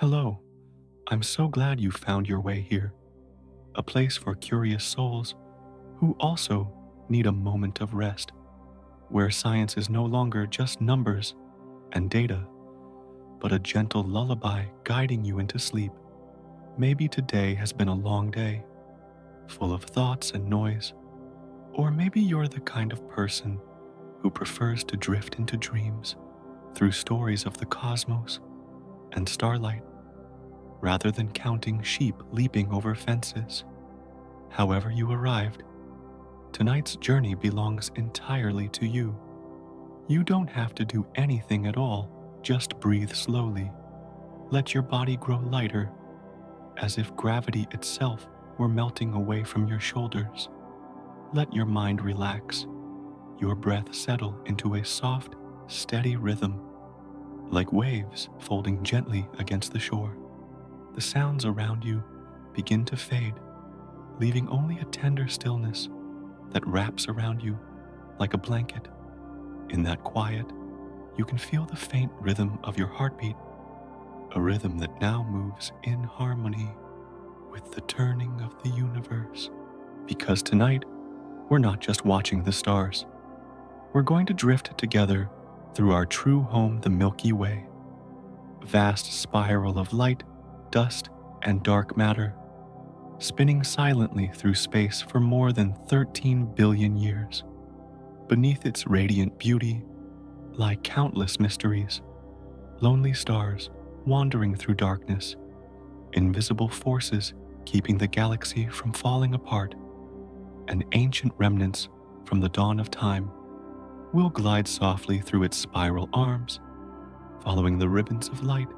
Hello, I'm so glad you found your way here, a place for curious souls who also need a moment of rest, where science is no longer just numbers and data, but a gentle lullaby guiding you into sleep. Maybe today has been a long day, full of thoughts and noise, or maybe you're the kind of person who prefers to drift into dreams through stories of the cosmos and starlight, rather than counting sheep leaping over fences. However you arrived, tonight's journey belongs entirely to you. You don't have to do anything at all, just breathe slowly. Let your body grow lighter, as if gravity itself were melting away from your shoulders. Let your mind relax, your breath settle into a soft, steady rhythm, like waves folding gently against the shore. The sounds around you begin to fade, leaving only a tender stillness that wraps around you like a blanket. In that quiet, you can feel the faint rhythm of your heartbeat, a rhythm that now moves in harmony with the turning of the universe. Because tonight, we're not just watching the stars. We're going to drift together through our true home, the Milky Way, a vast spiral of light, dust, and dark matter, spinning silently through space for more than 13 billion years. Beneath its radiant beauty lie countless mysteries, lonely stars wandering through darkness, invisible forces keeping the galaxy from falling apart, and ancient remnants from the dawn of time. We'll glide softly through its spiral arms, following the ribbons of light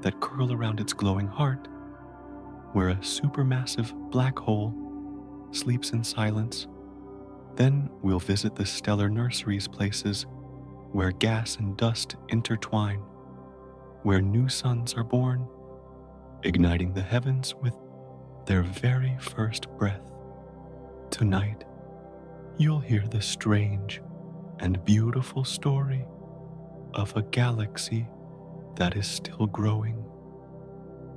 that curl around its glowing heart, where a supermassive black hole sleeps in silence. Then we'll visit the stellar nurseries, places where gas and dust intertwine, where new suns are born, igniting the heavens with their very first breath. Tonight, you'll hear the strange and beautiful story of a galaxy that is still growing,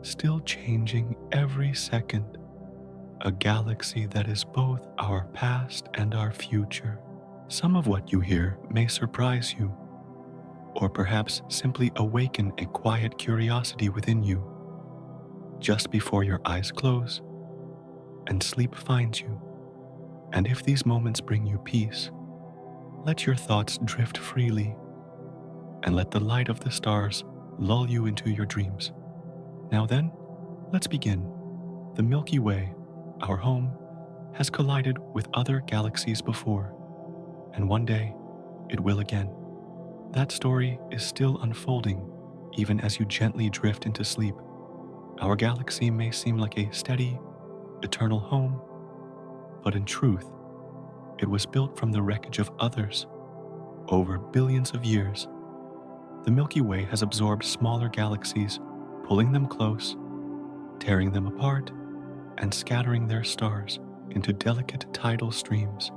still changing every second, a galaxy that is both our past and our future. Some of what you hear may surprise you, or perhaps simply awaken a quiet curiosity within you. Just before your eyes close and sleep finds you, and if these moments bring you peace, let your thoughts drift freely and let the light of the stars lull you into your dreams. Now then, let's begin. The Milky Way, our home, has collided with other galaxies before, and one day it will again. That story is still unfolding, even as you gently drift into sleep. Our galaxy may seem like a steady, eternal home, but in truth, it was built from the wreckage of others. Over billions of years, the Milky Way has absorbed smaller galaxies, pulling them close, tearing them apart, and scattering their stars into delicate tidal streams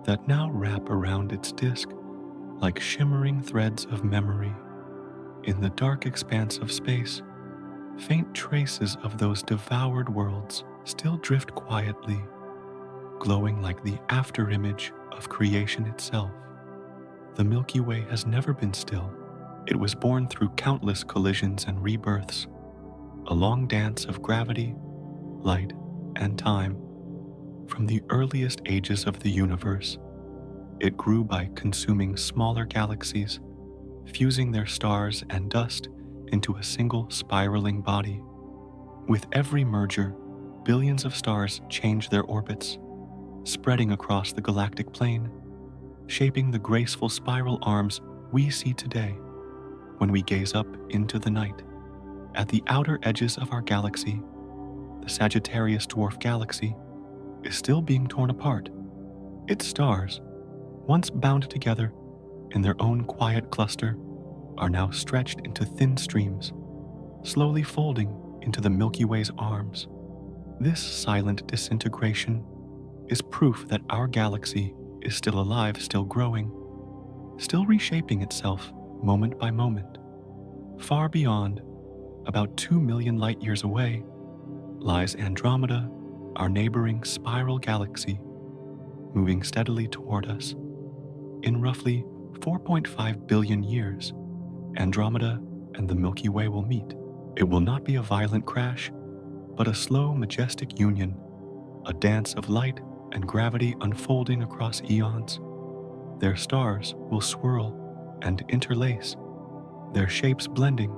that now wrap around its disk like shimmering threads of memory. In the dark expanse of space, faint traces of those devoured worlds still drift quietly, glowing like the afterimage of creation itself. The Milky Way has never been still. It was born through countless collisions and rebirths, a long dance of gravity, light, and time. From the earliest ages of the universe, it grew by consuming smaller galaxies, fusing their stars and dust into a single spiraling body. With every merger, billions of stars change their orbits, spreading across the galactic plane, shaping the graceful spiral arms we see today when we gaze up into the night. At the outer edges of our galaxy, the Sagittarius dwarf galaxy is still being torn apart. Its stars, once bound together in their own quiet cluster, are now stretched into thin streams, slowly folding into the Milky Way's arms. This silent disintegration is proof that our galaxy is still alive, still growing, still reshaping itself moment by moment. Far beyond, About 2 million light years away, lies Andromeda, our neighboring spiral galaxy, moving steadily toward us. In roughly 4.5 billion years, Andromeda and the Milky Way will meet. It will not be a violent crash, but a slow, majestic union, a dance of light and gravity unfolding across eons. Their stars will swirl and interlace, their shapes blending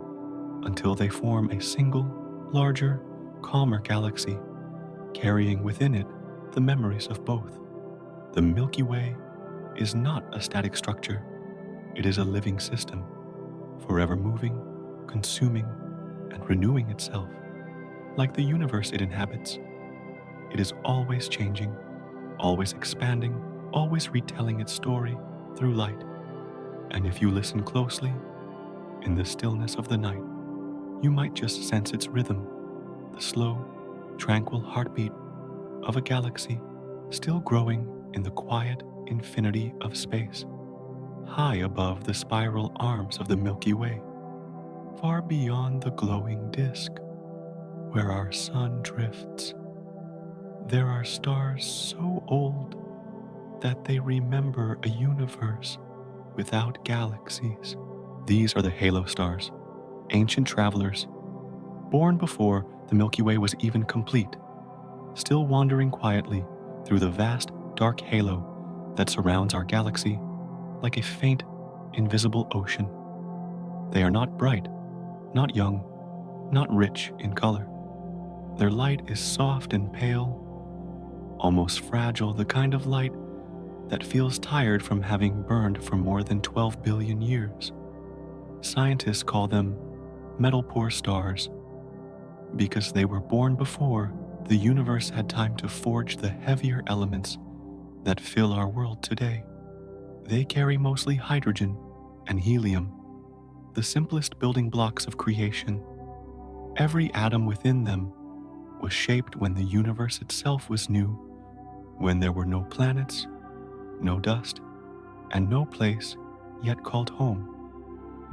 until they form a single, larger, calmer galaxy, carrying within it the memories of both. The Milky Way is not a static structure. It is a living system, forever moving, consuming, and renewing itself. Like the universe it inhabits, it is always changing, always expanding, always retelling its story through light. And if you listen closely, in the stillness of the night, you might just sense its rhythm, the slow, tranquil heartbeat of a galaxy still growing in the quiet infinity of space, high above the spiral arms of the Milky Way, far beyond the glowing disk where our sun drifts. There are stars so old that they remember a universe without galaxies. These are the halo stars, ancient travelers, born before the Milky Way was even complete, still wandering quietly through the vast, dark halo that surrounds our galaxy like a faint, invisible ocean. They are not bright, not young, not rich in color. Their light is soft and pale, almost fragile, the kind of light that feels tired from having burned for more than 12 billion years. Scientists call them metal-poor stars because they were born before the universe had time to forge the heavier elements that fill our world today. They carry mostly hydrogen and helium, the simplest building blocks of creation. Every atom within them was shaped when the universe itself was new, when there were no planets, no dust, and no place yet called home.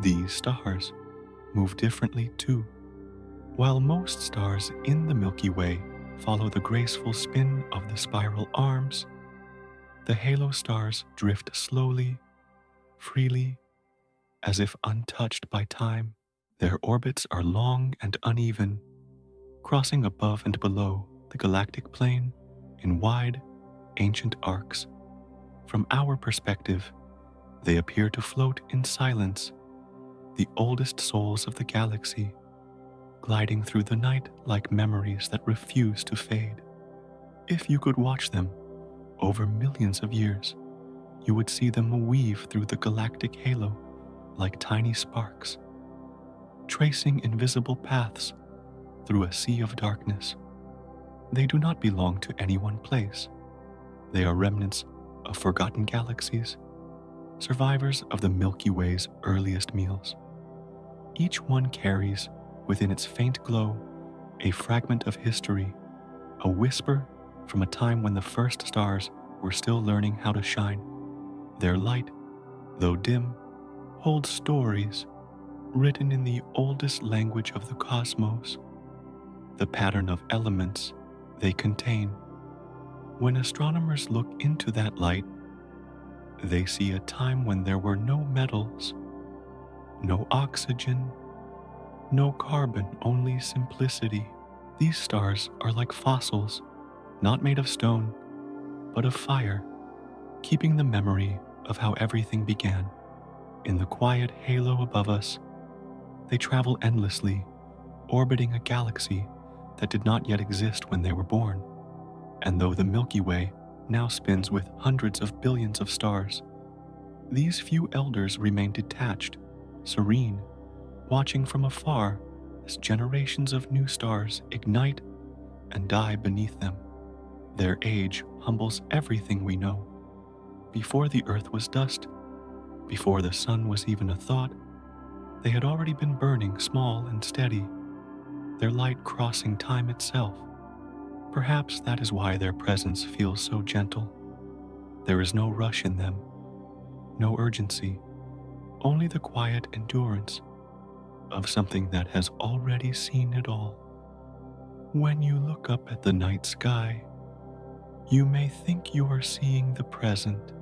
These stars move differently too. While most stars in the Milky Way follow the graceful spin of the spiral arms, the halo stars drift slowly, freely, as if untouched by time. Their orbits are long and uneven, crossing above and below the galactic plane in wide, ancient arcs. From our perspective, they appear to float in silence, the oldest souls of the galaxy, gliding through the night like memories that refuse to fade. If you could watch them over millions of years, you would see them weave through the galactic halo like tiny sparks, tracing invisible paths through a sea of darkness. They do not belong to any one place. They are remnants of forgotten galaxies, survivors of the Milky Way's earliest meals. Each one carries within its faint glow a fragment of history, a whisper from a time when the first stars were still learning how to shine. Their light, though dim, holds stories written in the oldest language of the cosmos, the pattern of elements they contain. When astronomers look into that light, they see a time when there were no metals, no oxygen, no carbon, only simplicity. These stars are like fossils, not made of stone, but of fire, keeping the memory of how everything began. In the quiet halo above us, they travel endlessly, orbiting a galaxy that did not yet exist when they were born. And though the Milky Way now spins with hundreds of billions of stars, these few elders remain detached, serene, watching from afar as generations of new stars ignite and die beneath them. Their age humbles everything we know. Before the earth was dust, before the sun was even a thought, they had already been burning small and steady, their light crossing time itself. Perhaps that is why their presence feels so gentle. There is no rush in them, no urgency, only the quiet endurance of something that has already seen it all. When you look up at the night sky, you may think you are seeing the present,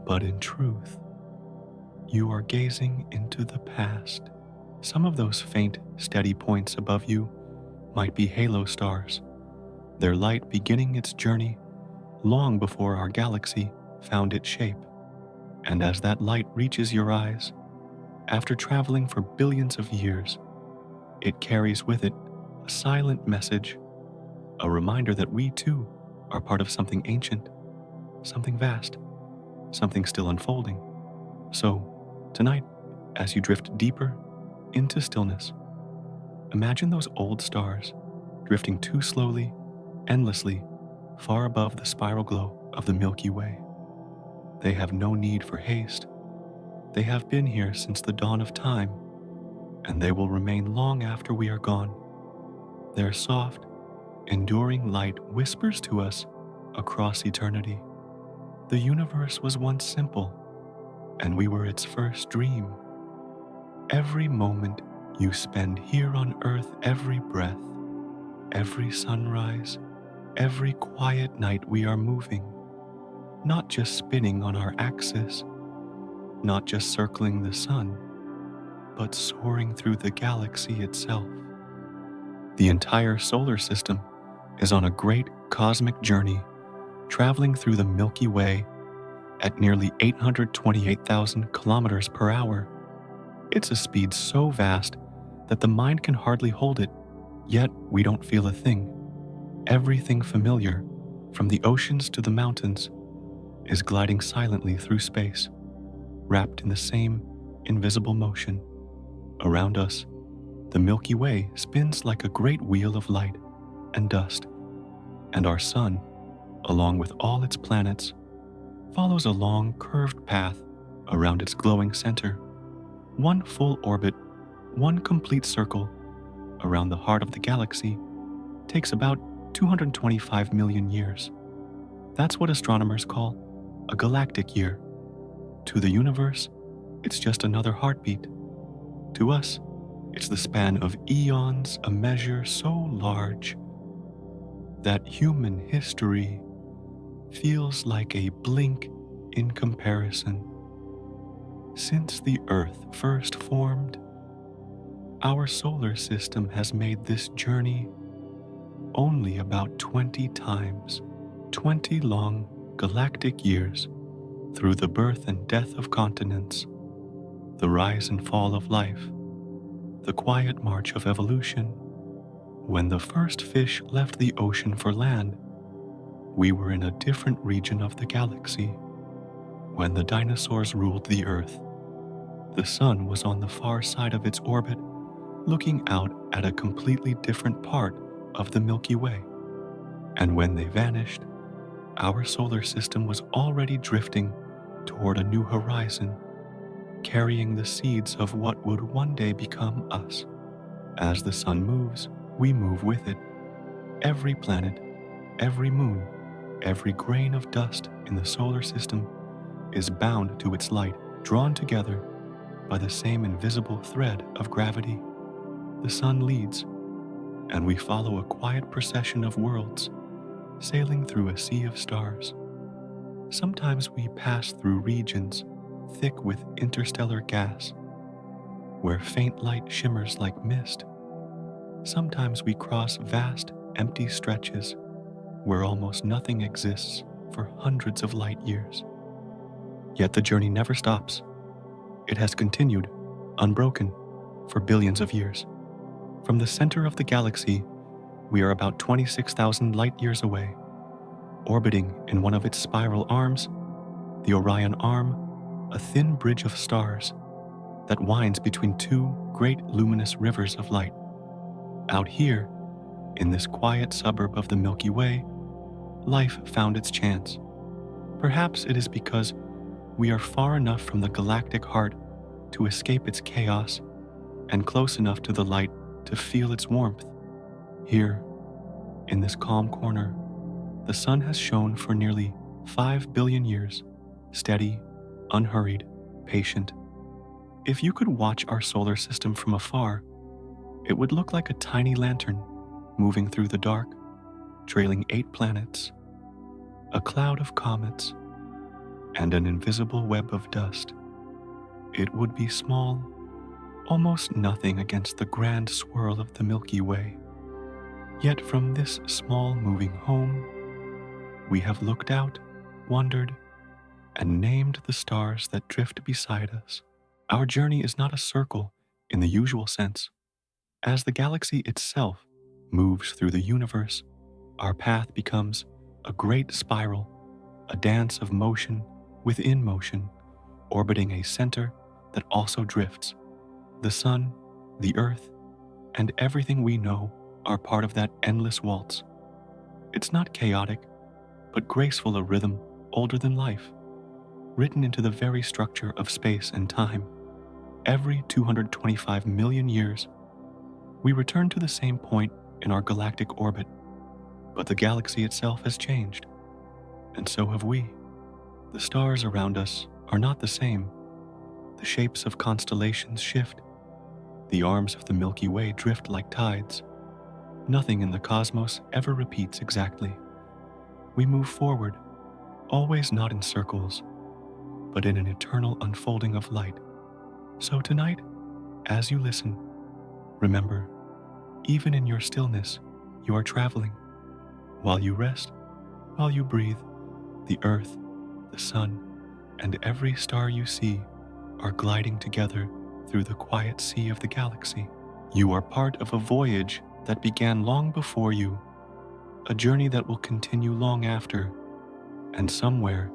but in truth, you are gazing into the past. Some of those faint, steady points above you might be halo stars, their light beginning its journey long before our galaxy found its shape. And as that light reaches your eyes, after traveling for billions of years, it carries with it a silent message, a reminder that we too are part of something ancient, something vast, something still unfolding. So, tonight, as you drift deeper into stillness, imagine those old stars drifting too slowly, endlessly, far above the spiral glow of the Milky Way. They have no need for haste. They have been here since the dawn of time, and they will remain long after we are gone. Their soft, enduring light whispers to us across eternity. The universe was once simple, and we were its first dream. Every moment you spend here on earth, every breath, every sunrise, every quiet night we are moving, not just spinning on our axis, not just circling the sun, but soaring through the galaxy itself. The entire solar system is on a great cosmic journey, traveling through the Milky Way at nearly 828,000 kilometers per hour. It's a speed so vast that the mind can hardly hold it, yet we don't feel a thing. Everything familiar, from the oceans to the mountains, is gliding silently through space, wrapped in the same invisible motion. Around us, the Milky Way spins like a great wheel of light and dust, and our sun, along with all its planets, follows a long curved path around its glowing center. One full orbit, one complete circle around the heart of the galaxy takes about 225 million years. That's what astronomers call a galactic year. To the universe, it's just another heartbeat. To us, it's the span of eons, a measure so large that human history feels like a blink in comparison. Since the Earth first formed, our solar system has made this journey only about 20 times, 20 long galactic years through the birth and death of continents, the rise and fall of life, the quiet march of evolution. When the first fish left the ocean for land, we were in a different region of the galaxy. When the dinosaurs ruled the Earth, the sun was on the far side of its orbit, looking out at a completely different part of the Milky Way. And when they vanished, our solar system was already drifting toward a new horizon, carrying the seeds of what would one day become us. As the sun moves, we move with it. Every planet, every moon, every grain of dust in the solar system is bound to its light, drawn together by the same invisible thread of gravity. The sun leads, and we follow a quiet procession of worlds, sailing through a sea of stars. Sometimes we pass through regions thick with interstellar gas, where faint light shimmers like mist. Sometimes we cross vast, empty stretches where almost nothing exists for hundreds of light years. Yet the journey never stops. It has continued, unbroken, for billions of years. From the center of the galaxy, we are about 26,000 light years away. Orbiting in one of its spiral arms, the Orion Arm, a thin bridge of stars that winds between two great luminous rivers of light. Out here, in this quiet suburb of the Milky Way, life found its chance. Perhaps it is because we are far enough from the galactic heart to escape its chaos and close enough to the light to feel its warmth. Here, in this calm corner, the sun has shone for nearly 5 billion years, steady, unhurried, patient. If you could watch our solar system from afar, it would look like a tiny lantern moving through the dark, trailing 8 planets, a cloud of comets, and an invisible web of dust. It would be small, almost nothing against the grand swirl of the Milky Way. Yet from this small moving home, we have looked out, wondered, and named the stars that drift beside us. Our journey is not a circle in the usual sense. As the galaxy itself moves through the universe, our path becomes a great spiral, a dance of motion within motion, orbiting a center that also drifts. The sun, the earth, and everything we know are part of that endless waltz. It's not chaotic, but graceful, a rhythm older than life, written into the very structure of space and time. Every 225 million years, we return to the same point in our galactic orbit, but the galaxy itself has changed, and so have we. The stars around us are not the same. The shapes of constellations shift. The arms of the Milky Way drift like tides. Nothing in the cosmos ever repeats exactly. We move forward, always not in circles, but in an eternal unfolding of light. So tonight, as you listen, remember, even in your stillness, you are traveling. While you rest, while you breathe, the earth, the sun, and every star you see are gliding together through the quiet sea of the galaxy. You are part of a voyage that began long before you, a journey that will continue long after, and somewhere,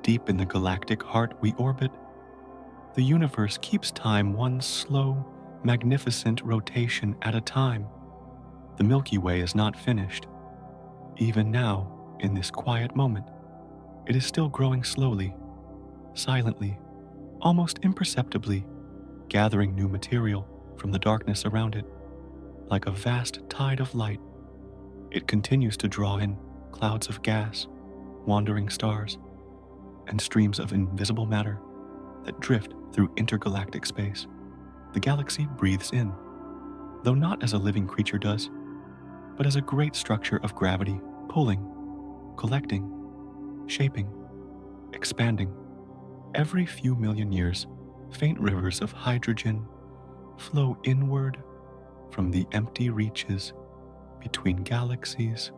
deep in the galactic heart we orbit, the universe keeps time one slow, magnificent rotation at a time. The Milky Way is not finished. Even now, in this quiet moment, it is still growing slowly, silently, almost imperceptibly, gathering new material from the darkness around it. Like a vast tide of light, it continues to draw in clouds of gas, wandering stars, and streams of invisible matter that drift through intergalactic space. The galaxy breathes in, though not as a living creature does, but as a great structure of gravity, pulling, collecting, shaping, expanding. Every few million years, faint rivers of hydrogen flow inward from the empty reaches between galaxies,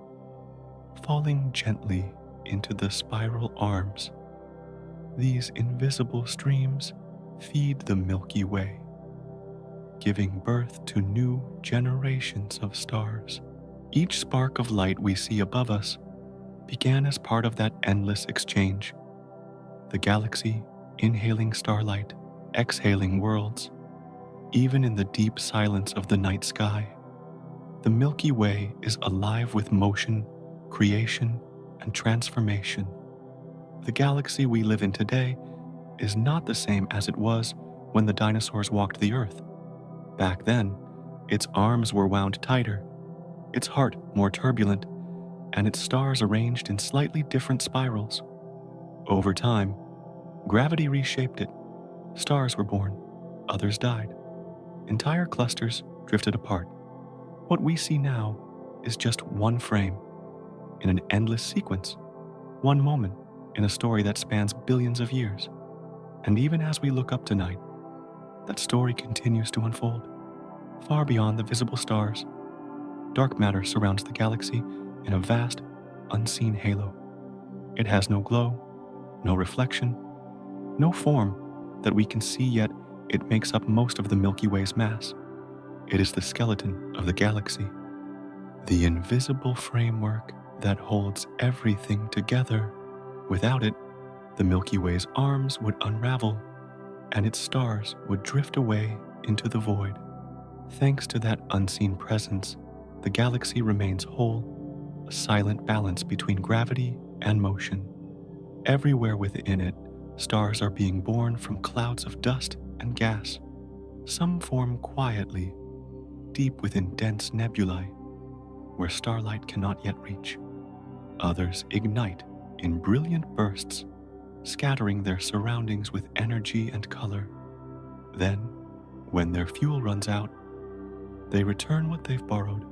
falling gently into the spiral arms. These invisible streams feed the Milky Way, giving birth to new generations of stars. Each spark of light we see above us began as part of that endless exchange. The galaxy inhaling starlight, exhaling worlds, even in the deep silence of the night sky. The Milky Way is alive with motion, creation, and transformation. The galaxy we live in today is not the same as it was when the dinosaurs walked the Earth. Back then, its arms were wound tighter, its heart more turbulent, and its stars arranged in slightly different spirals. Over time, gravity reshaped it. Stars were born, others died. Entire clusters drifted apart. What we see now is just one frame in an endless sequence, one moment in a story that spans billions of years. And even as we look up tonight, that story continues to unfold. Far beyond the visible stars, dark matter surrounds the galaxy in a vast, unseen halo. It has no glow, no reflection, no form that we can see, yet it makes up most of the Milky Way's mass. It is the skeleton of the galaxy, the invisible framework that holds everything together. Without it, the Milky Way's arms would unravel and its stars would drift away into the void. Thanks to that unseen presence, the galaxy remains whole, a silent balance between gravity and motion. Everywhere within it, stars are being born from clouds of dust and gas. Some form quietly, deep within dense nebulae, where starlight cannot yet reach. Others ignite in brilliant bursts, scattering their surroundings with energy and color. Then, when their fuel runs out, they return what they've borrowed,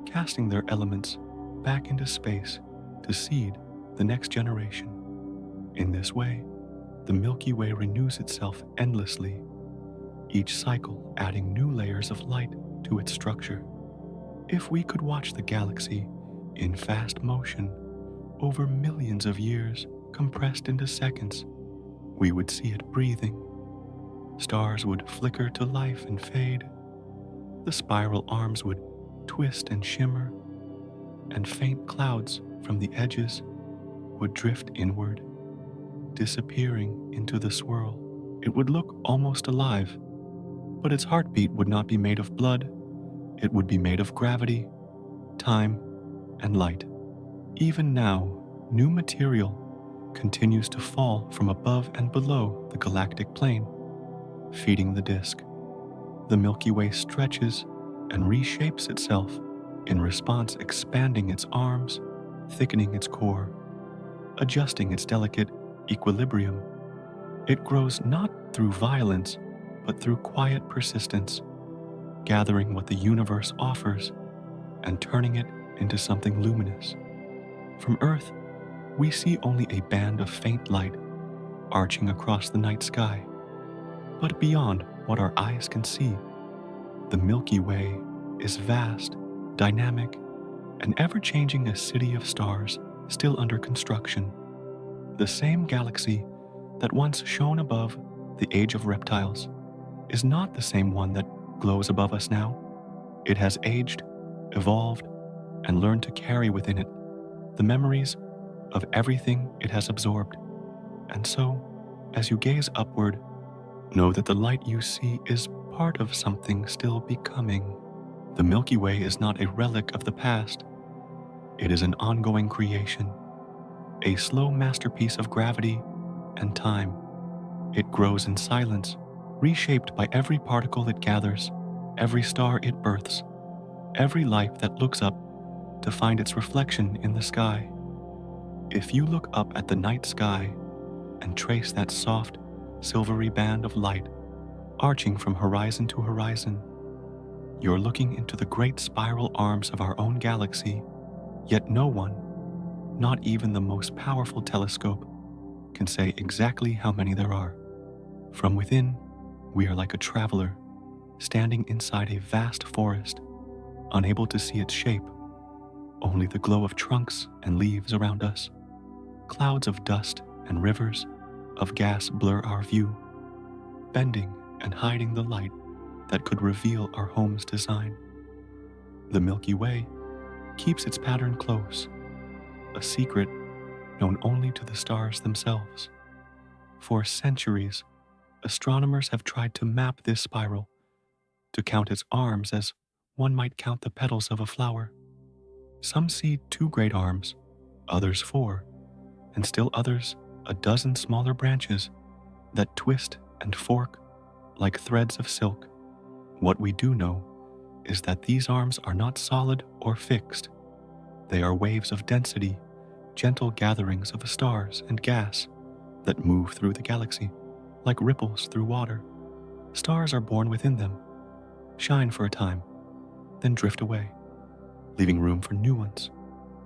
casting their elements back into space to seed the next generation. In this way, the Milky Way renews itself endlessly, each cycle adding new layers of light to its structure. If we could watch the galaxy in fast motion over millions of years compressed into seconds, we would see it breathing. Stars would flicker to life and fade. The spiral arms would twist and shimmer, and faint clouds from the edges would drift inward, disappearing into the swirl. It would look almost alive, but its heartbeat would not be made of blood. It would be made of gravity, time, and light. Even now, new material continues to fall from above and below the galactic plane, feeding the disk. The Milky Way stretches and reshapes itself, in response expanding its arms, thickening its core, adjusting its delicate equilibrium. It grows not through violence, but through quiet persistence, gathering what the universe offers and turning it into something luminous. From Earth, we see only a band of faint light arching across the night sky. But beyond what our eyes can see, the Milky Way is vast, dynamic, and ever-changing a city of stars still under construction. The same galaxy that once shone above the age of reptiles is not the same one that glows above us now. It has aged, evolved, and learned to carry within it the memories of everything it has absorbed. And so, as you gaze upward, know that the light you see is part of something still becoming. The Milky Way is not a relic of the past. It is an ongoing creation, a slow masterpiece of gravity and time. It grows in silence, reshaped by every particle it gathers, every star it births, every life that looks up to find its reflection in the sky. If you look up at the night sky and trace that soft, silvery band of light arching from horizon to horizon, you're looking into the great spiral arms of our own galaxy, yet no one, not even the most powerful telescope, can say exactly how many there are. From within, we are like a traveler, standing inside a vast forest, unable to see its shape, only the glow of trunks and leaves around us. Clouds of dust and rivers of gas blur our view, bending and hiding the light that could reveal our home's design. The Milky Way keeps its pattern close, a secret known only to the stars themselves. For centuries, astronomers have tried to map this spiral, to count its arms as one might count the petals of a flower. Some see 2 great arms, others 4, and still others a dozen smaller branches that twist and fork like threads of silk. What we do know is that these arms are not solid or fixed. They are waves of density, gentle gatherings of the stars and gas that move through the galaxy, like ripples through water. Stars are born within them, shine for a time, then drift away, leaving room for new ones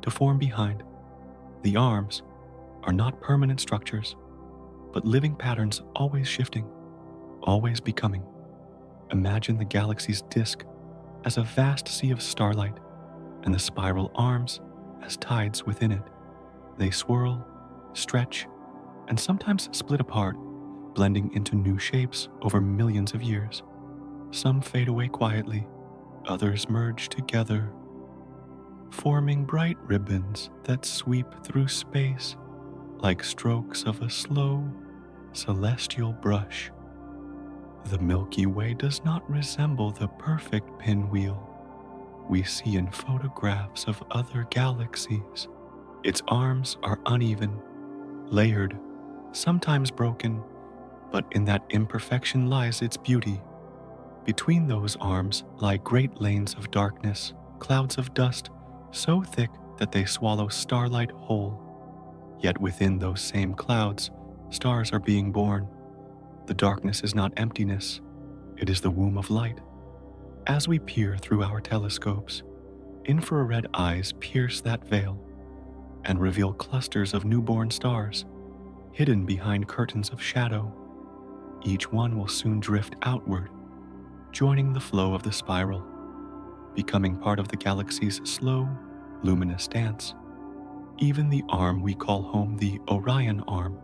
to form behind. The arms are not permanent structures, but living patterns always shifting, always becoming. Imagine the galaxy's disk as a vast sea of starlight, and the spiral arms as tides within it. They swirl, stretch, and sometimes split apart, blending into new shapes over millions of years. Some fade away quietly, others merge together, forming bright ribbons that sweep through space like strokes of a slow, celestial brush. The Milky Way does not resemble the perfect pinwheel we see in photographs of other galaxies. Its arms are uneven, layered, sometimes broken, but in that imperfection lies its beauty. Between those arms lie great lanes of darkness, clouds of dust so thick that they swallow starlight whole. Yet within those same clouds, stars are being born. The darkness is not emptiness, it is the womb of light. As we peer through our telescopes, infrared eyes pierce that veil and reveal clusters of newborn stars hidden behind curtains of shadow. Each one will soon drift outward, joining the flow of the spiral, becoming part of the galaxy's slow, luminous dance. Even the arm we call home, the Orion Arm,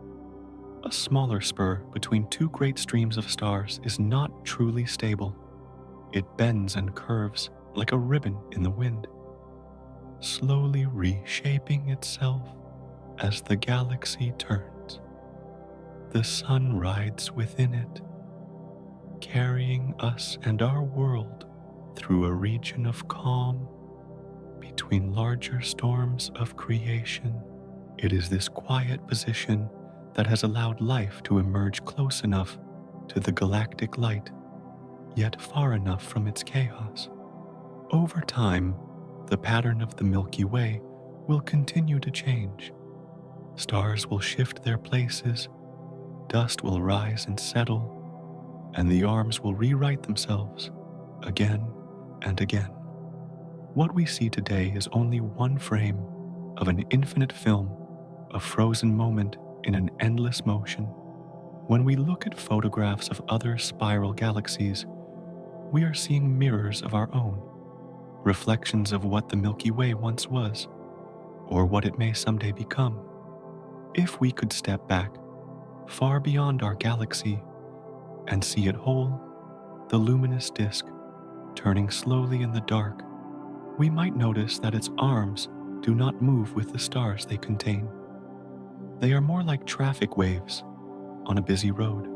a smaller spur between two great streams of stars, is not truly stable. It bends and curves like a ribbon in the wind, slowly reshaping itself as the galaxy turns. The sun rides within it, carrying us and our world through a region of calm between larger storms of creation. It is this quiet position that has allowed life to emerge close enough to the galactic light, yet far enough from its chaos. Over time, the pattern of the Milky Way will continue to change. Stars will shift their places, dust will rise and settle, and the arms will rewrite themselves again and again. What we see today is only one frame of an infinite film, a frozen moment in an endless motion. When we look at photographs of other spiral galaxies, we are seeing mirrors of our own, reflections of what the Milky Way once was, or what it may someday become. If we could step back, far beyond our galaxy, and see it whole, the luminous disk, turning slowly in the dark, we might notice that its arms do not move with the stars they contain. They are more like traffic waves on a busy road.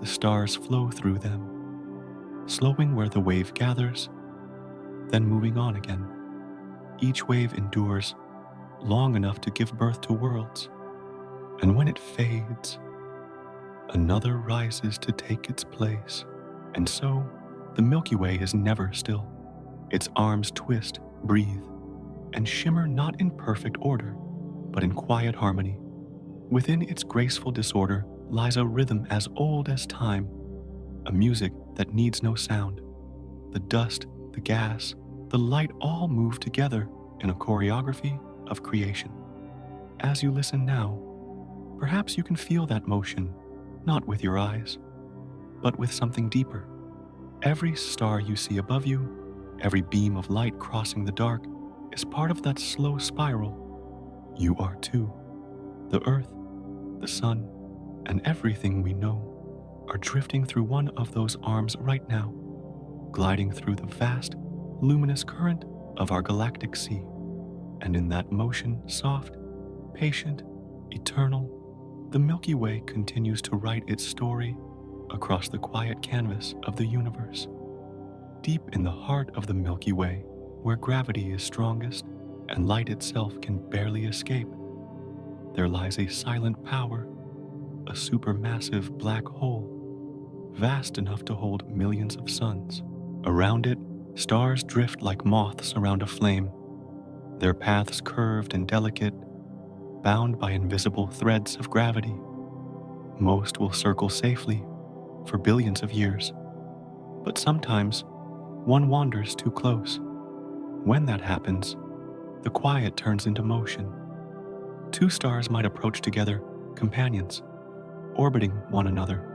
The stars flow through them, slowing where the wave gathers, then moving on again. Each wave endures long enough to give birth to worlds, and when it fades, another rises to take its place. And so, the Milky Way is never still. Its arms twist, breathe, and shimmer not in perfect order, but in quiet harmony. Within its graceful disorder lies a rhythm as old as time, a music that needs no sound. The dust, the gas, the light all move together in a choreography of creation. As you listen now, perhaps you can feel that motion, not with your eyes, but with something deeper. Every star you see above you, every beam of light crossing the dark, is part of that slow spiral. You are too. The Earth, the Sun, and everything we know are drifting through one of those arms right now, gliding through the vast, luminous current of our galactic sea. And in that motion, soft, patient, eternal, the Milky Way continues to write its story across the quiet canvas of the universe. Deep in the heart of the Milky Way, where gravity is strongest and light itself can barely escape, there lies a silent power, a supermassive black hole, vast enough to hold millions of suns. Around it, stars drift like moths around a flame, their paths curved and delicate, bound by invisible threads of gravity. Most will circle safely for billions of years, but sometimes one wanders too close. When that happens, the quiet turns into motion. Two stars might approach together, companions, orbiting one another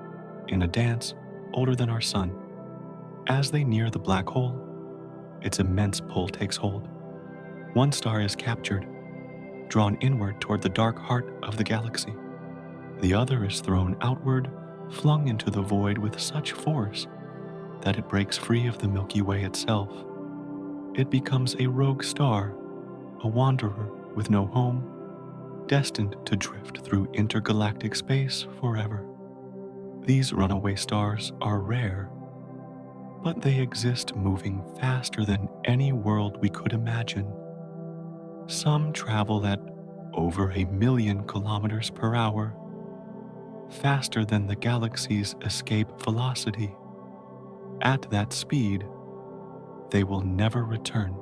in a dance older than our sun. As they near the black hole, its immense pull takes hold. One star is captured, drawn inward toward the dark heart of the galaxy. The other is thrown outward, flung into the void with such force that it breaks free of the Milky Way itself. It becomes a rogue star, a wanderer with no home, destined to drift through intergalactic space forever. These runaway stars are rare, but they exist moving faster than any world we could imagine. Some travel at over 1,000,000 kilometers per hour, faster than the galaxy's escape velocity. At that speed, they will never return.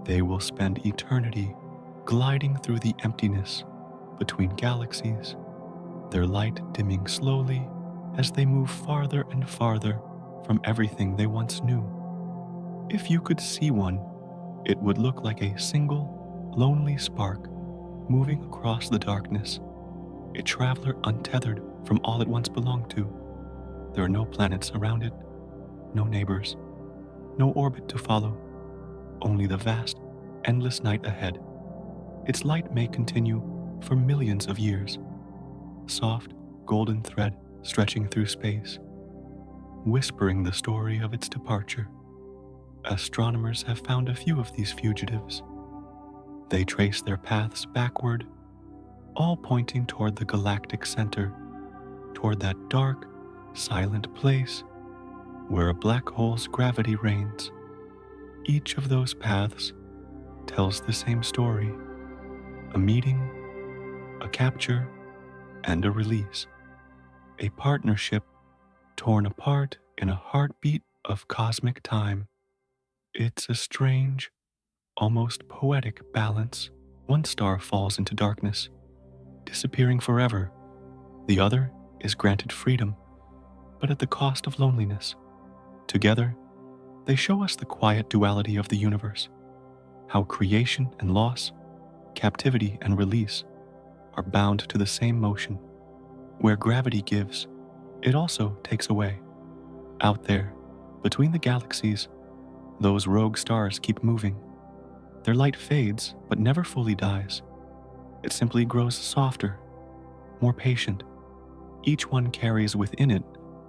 They will spend eternity gliding through the emptiness between galaxies, their light dimming slowly as they move farther and farther from everything they once knew. If you could see one, it would look like a single, lonely spark moving across the darkness, a traveler untethered from all it once belonged to. There are no planets around it, no neighbors, no orbit to follow, only the vast, endless night ahead. Its light may continue for millions of years, soft, golden thread stretching through space, whispering the story of its departure. Astronomers have found a few of these fugitives. They trace their paths backward, all pointing toward the galactic center, toward that dark, silent place where a black hole's gravity reigns. Each of those paths tells the same story: a meeting, a capture, and a release. A partnership torn apart in a heartbeat of cosmic time. It's a strange, almost poetic balance. One star falls into darkness, disappearing forever. The other is granted freedom, but at the cost of loneliness. Together, they show us the quiet duality of the universe, how creation and loss, captivity and release are bound to the same motion. Where gravity gives, it also takes away. Out there, between the galaxies, those rogue stars keep moving. Their light fades, but never fully dies. It simply grows softer, more patient. Each one carries within it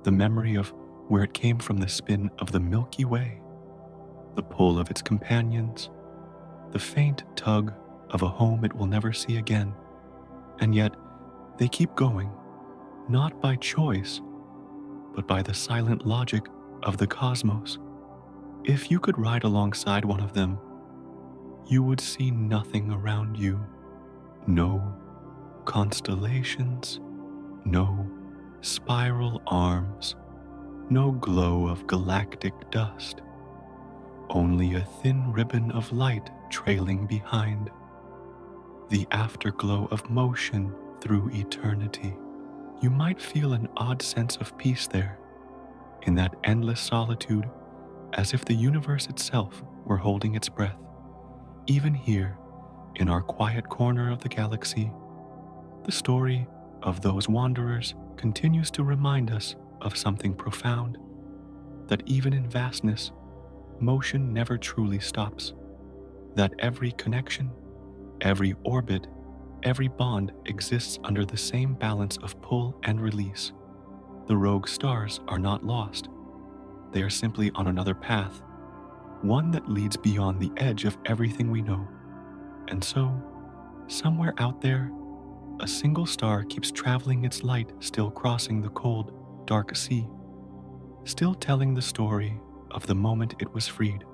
the memory of where it came from, the spin of the Milky Way, the pull of its companions, the faint tug of a home it will never see again. And yet, they keep going, not by choice, but by the silent logic of the cosmos. If you could ride alongside one of them, you would see nothing around you. No constellations, no spiral arms, no glow of galactic dust, only a thin ribbon of light trailing behind, the afterglow of motion through eternity. You might feel an odd sense of peace there, in that endless solitude, as if the universe itself were holding its breath. Even here, in our quiet corner of the galaxy, the story of those wanderers continues to remind us of something profound, that even in vastness, motion never truly stops, that every connection, every orbit, every bond exists under the same balance of pull and release. The rogue stars are not lost. They are simply on another path, one that leads beyond the edge of everything we know. And so, somewhere out there, a single star keeps traveling, its light still crossing the cold, dark sea, still telling the story of the moment it was freed.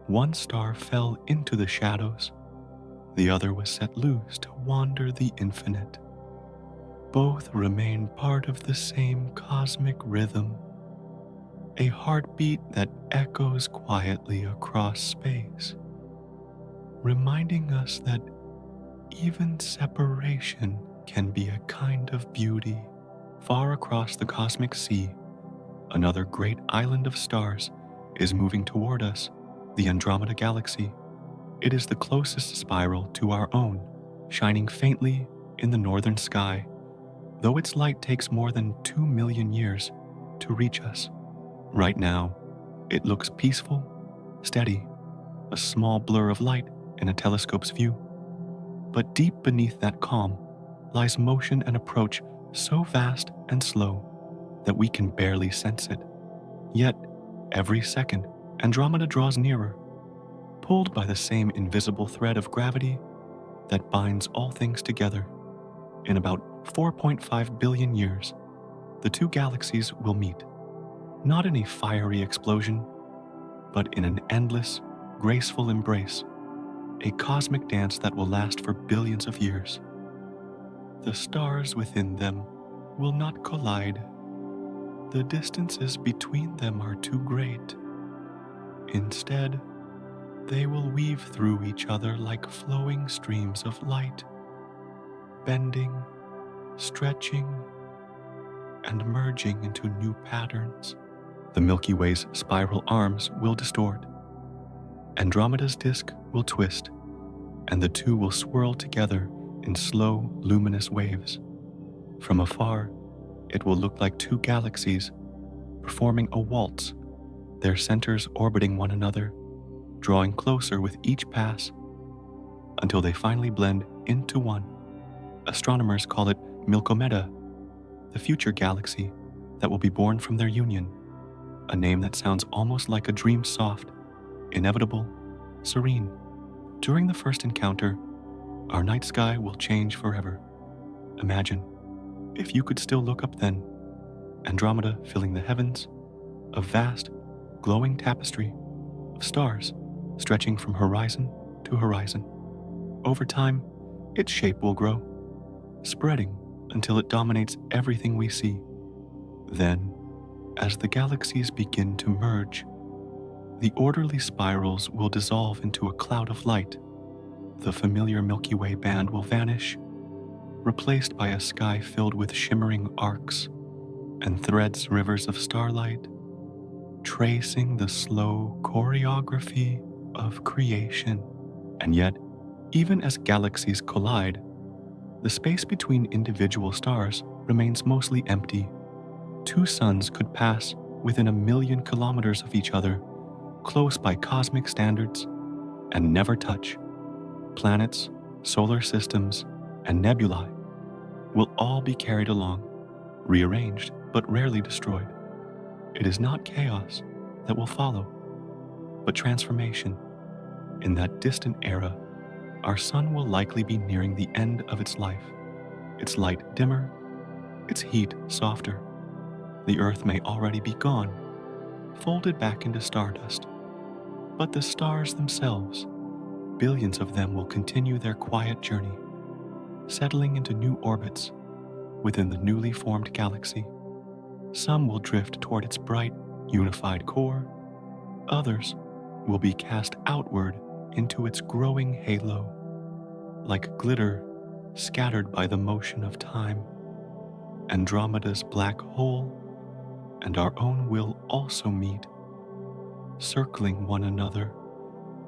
One star fell into the shadows, the other was set loose to wander the infinite. Both remain part of the same cosmic rhythm, a heartbeat that echoes quietly across space, reminding us that even separation can be a kind of beauty. Far across the cosmic sea, another great island of stars is moving toward us, the Andromeda Galaxy. It is the closest spiral to our own, shining faintly in the northern sky, though its light takes more than 2 million years to reach us. Right now, it looks peaceful, steady, a small blur of light in a telescope's view. But deep beneath that calm lies motion and approach so vast and slow that we can barely sense it. Yet, every second, Andromeda draws nearer, pulled by the same invisible thread of gravity that binds all things together. In about 4.5 billion years, the two galaxies will meet, not in a fiery explosion, but in an endless, graceful embrace, a cosmic dance that will last for billions of years. The stars within them will not collide. The distances between them are too great. Instead, they will weave through each other like flowing streams of light, bending, stretching, and merging into new patterns. The Milky Way's spiral arms will distort, Andromeda's disk will twist, and the two will swirl together in slow, luminous waves. From afar, it will look like two galaxies performing a waltz, their centers orbiting one another, drawing closer with each pass until they finally blend into one. Astronomers call it Milky Way, the future galaxy that will be born from their union, a name that sounds almost like a dream, soft, inevitable, serene. During the first encounter, our night sky will change forever. Imagine, if you could still look up then, Andromeda filling the heavens, a vast, glowing tapestry of stars stretching from horizon to horizon. Over time, its shape will grow, spreading until it dominates everything we see. Then, as the galaxies begin to merge, the orderly spirals will dissolve into a cloud of light. The familiar Milky Way band will vanish, replaced by a sky filled with shimmering arcs and threads rivers of starlight, tracing the slow choreography of creation. And yet, even as galaxies collide, the space between individual stars remains mostly empty. Two suns could pass within 1,000,000 kilometers of each other, close by cosmic standards, and never touch. Planets, solar systems, and nebulae will all be carried along, rearranged but rarely destroyed. It is not chaos that will follow, but transformation. In that distant era, our sun will likely be nearing the end of its life, its light dimmer, its heat softer. The Earth may already be gone, folded back into stardust, but the stars themselves, billions of them, will continue their quiet journey, settling into new orbits within the newly formed galaxy. Some will drift toward its bright, unified core. Others will be cast outward into its growing halo, like glitter scattered by the motion of time. Andromeda's black hole and our own will also meet, circling one another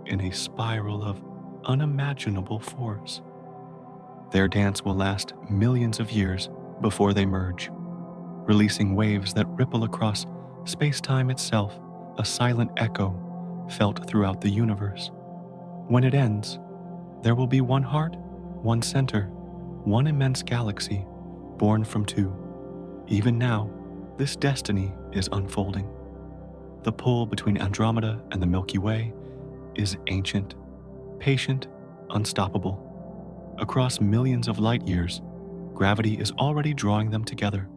in a spiral of unimaginable force. Their dance will last millions of years before they merge, releasing waves that ripple across space-time itself, a silent echo felt throughout the universe. When it ends, there will be one heart, one center, one immense galaxy born from two. Even now, this destiny is unfolding. The pull between Andromeda and the Milky Way is ancient, patient, unstoppable. Across millions of light years, gravity is already drawing them together,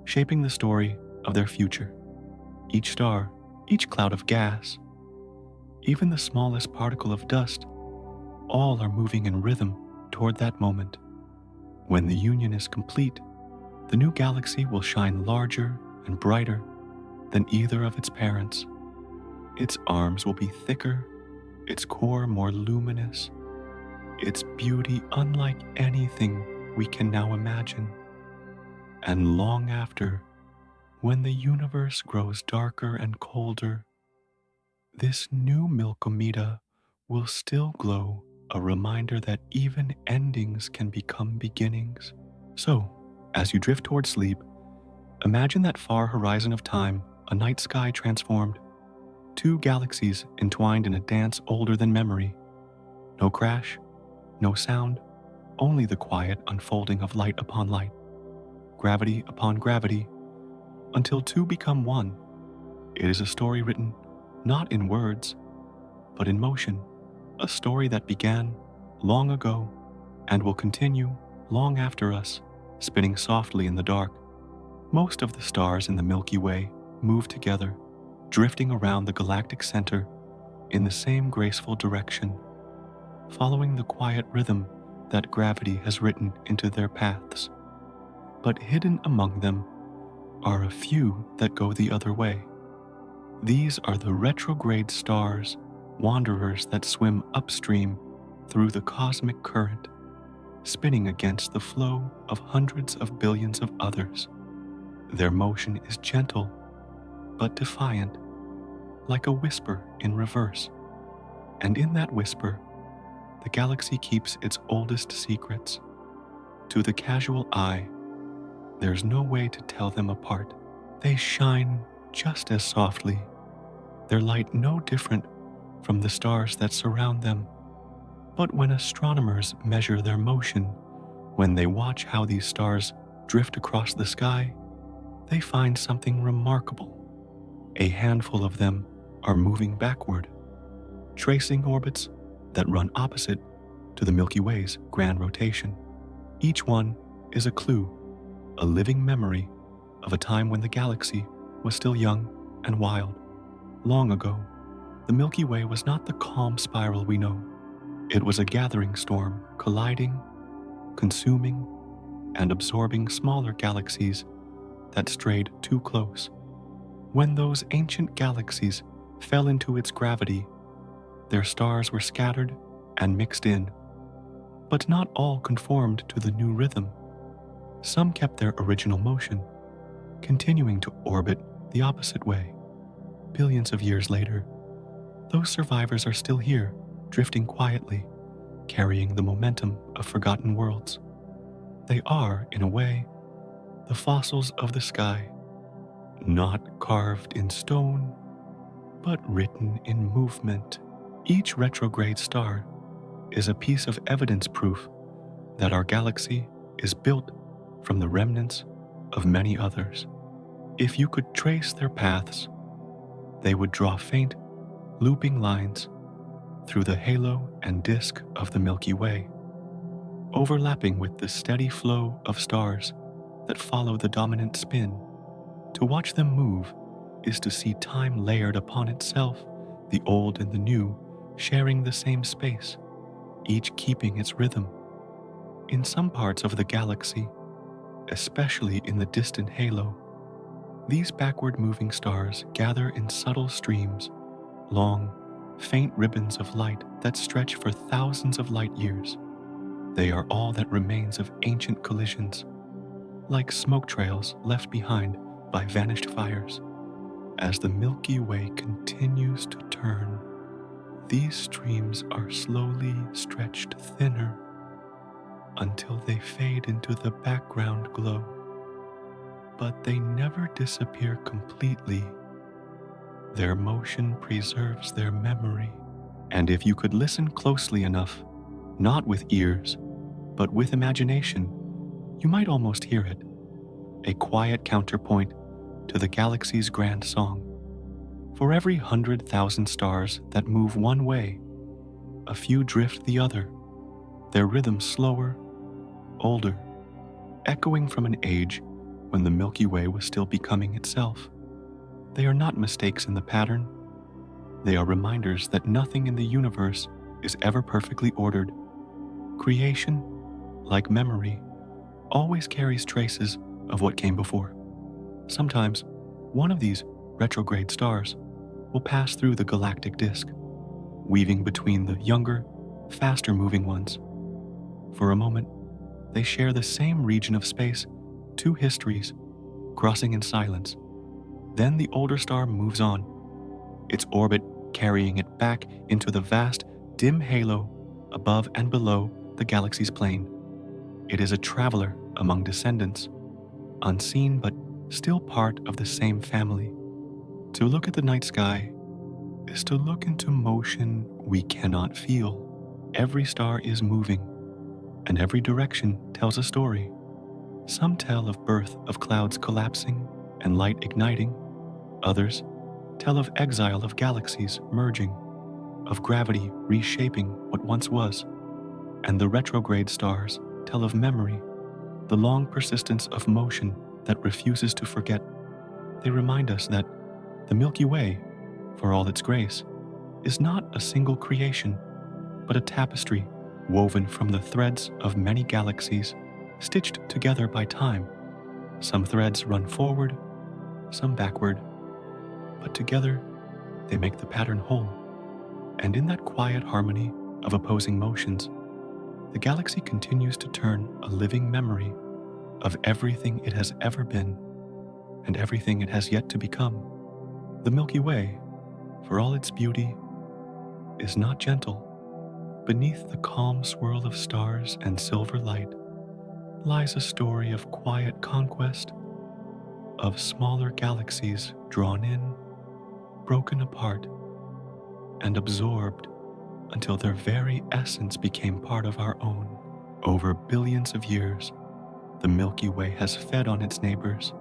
shaping the story of their future. Each star, each cloud of gas, even the smallest particle of dust, all are moving in rhythm toward that moment. When the union is complete, the new galaxy will shine larger and brighter than either of its parents. Its arms will be thicker, its core more luminous, its beauty unlike anything we can now imagine. And long after, when the universe grows darker and colder, this new Milky Way will still glow, a reminder that even endings can become beginnings. So, as you drift toward sleep, imagine that far horizon of time, a night sky transformed, two galaxies entwined in a dance older than memory. No crash, no sound, only the quiet unfolding of light upon light, gravity upon gravity, until two become one. It is a story written not in words, but in motion, a story that began long ago and will continue long after us, spinning softly in the dark. Most of the stars in the Milky Way move together, drifting around the galactic center in the same graceful direction, following the quiet rhythm that gravity has written into their paths. But hidden among them are a few that go the other way. These are the retrograde stars, wanderers that swim upstream through the cosmic current, spinning against the flow of hundreds of billions of others. Their motion is gentle but defiant, like a whisper in reverse. And in that whisper, the galaxy keeps its oldest secrets. To the casual eye, there's no way to tell them apart. They shine just as softly, their light no different from the stars that surround them. But when astronomers measure their motion, when they watch how these stars drift across the sky, they find something remarkable. A handful of them are moving backward, tracing orbits that run opposite to the Milky Way's grand rotation. Each one is a clue, a living memory of a time when the galaxy was still young and wild. Long ago, the Milky Way was not the calm spiral we know. It was a gathering storm, colliding, consuming, and absorbing smaller galaxies that strayed too close. When those ancient galaxies fell into its gravity, their stars were scattered and mixed in. But not all conformed to the new rhythm. Some kept their original motion, continuing to orbit the opposite way. Billions of years later, those survivors are still here, drifting quietly, carrying the momentum of forgotten worlds. They are, in a way, the fossils of the sky, not carved in stone, but written in movement. Each retrograde star is a piece of evidence proof that our galaxy is built from the remnants of many others. If you could trace their paths, they would draw faint, looping lines through the halo and disk of the Milky Way, overlapping with the steady flow of stars that follow the dominant spin. To watch them move is to see time layered upon itself, the old and the new sharing the same space, each keeping its rhythm. In some parts of the galaxy, especially in the distant halo, these backward-moving stars gather in subtle streams, long, faint ribbons of light that stretch for thousands of light years. They are all that remains of ancient collisions, like smoke trails left behind by vanished fires. As the Milky Way continues to turn, these streams are slowly stretched thinner until they fade into the background glow. But they never disappear completely. Their motion preserves their memory. And if you could listen closely enough, not with ears, but with imagination, you might almost hear it, a quiet counterpoint to the galaxy's grand song. For every 100,000 stars that move one way, a few drift the other, their rhythm slower, older, echoing from an age when the Milky Way was still becoming itself. They are not mistakes in the pattern. They are reminders that nothing in the universe is ever perfectly ordered. Creation, like memory, always carries traces of what came before. Sometimes, one of these retrograde stars will pass through the galactic disk, weaving between the younger, faster-moving ones. For a moment, they share the same region of space, two histories, crossing in silence. Then the older star moves on, its orbit carrying it back into the vast, dim halo above and below the galaxy's plane. It is a traveler among descendants, unseen but still part of the same family. To look at the night sky is to look into motion we cannot feel. Every star is moving, and every direction tells a story. Some tell of birth of clouds collapsing and light igniting. Others tell of exile of galaxies merging, of gravity reshaping what once was. And the retrograde stars tell of memory, the long persistence of motion that refuses to forget. They remind us that the Milky Way, for all its grace, is not a single creation, but a tapestry woven from the threads of many galaxies, stitched together by time. Some threads run forward, some backward, but together they make the pattern whole. And in that quiet harmony of opposing motions, the galaxy continues to turn a living memory of everything it has ever been, and everything it has yet to become. The Milky Way, for all its beauty, is not gentle. Beneath the calm swirl of stars and silver light lies a story of quiet conquest, of smaller galaxies drawn in, broken apart, and absorbed until their very essence became part of our own. Over billions of years, the Milky Way has fed on its neighbors,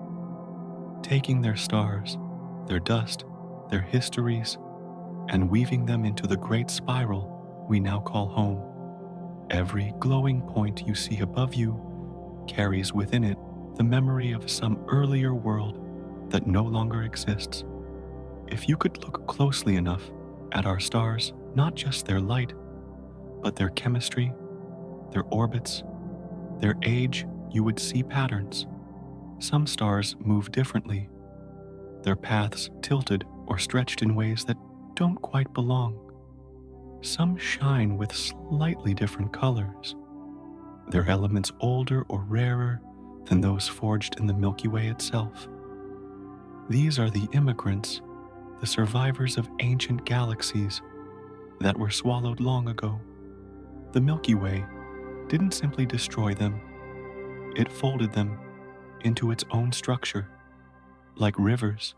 taking their stars, their dust, their histories, and weaving them into the great spiral we now call home. Every glowing point you see above you carries within it the memory of some earlier world that no longer exists. If you could look closely enough at our stars, not just their light, but their chemistry, their orbits, their age, you would see patterns. Some stars move differently, their paths tilted or stretched in ways that don't quite belong. Some shine with slightly different colors, their elements older or rarer than those forged in the Milky Way itself. These are the immigrants, the survivors of ancient galaxies that were swallowed long ago. The Milky Way didn't simply destroy them, it folded them into its own structure, like rivers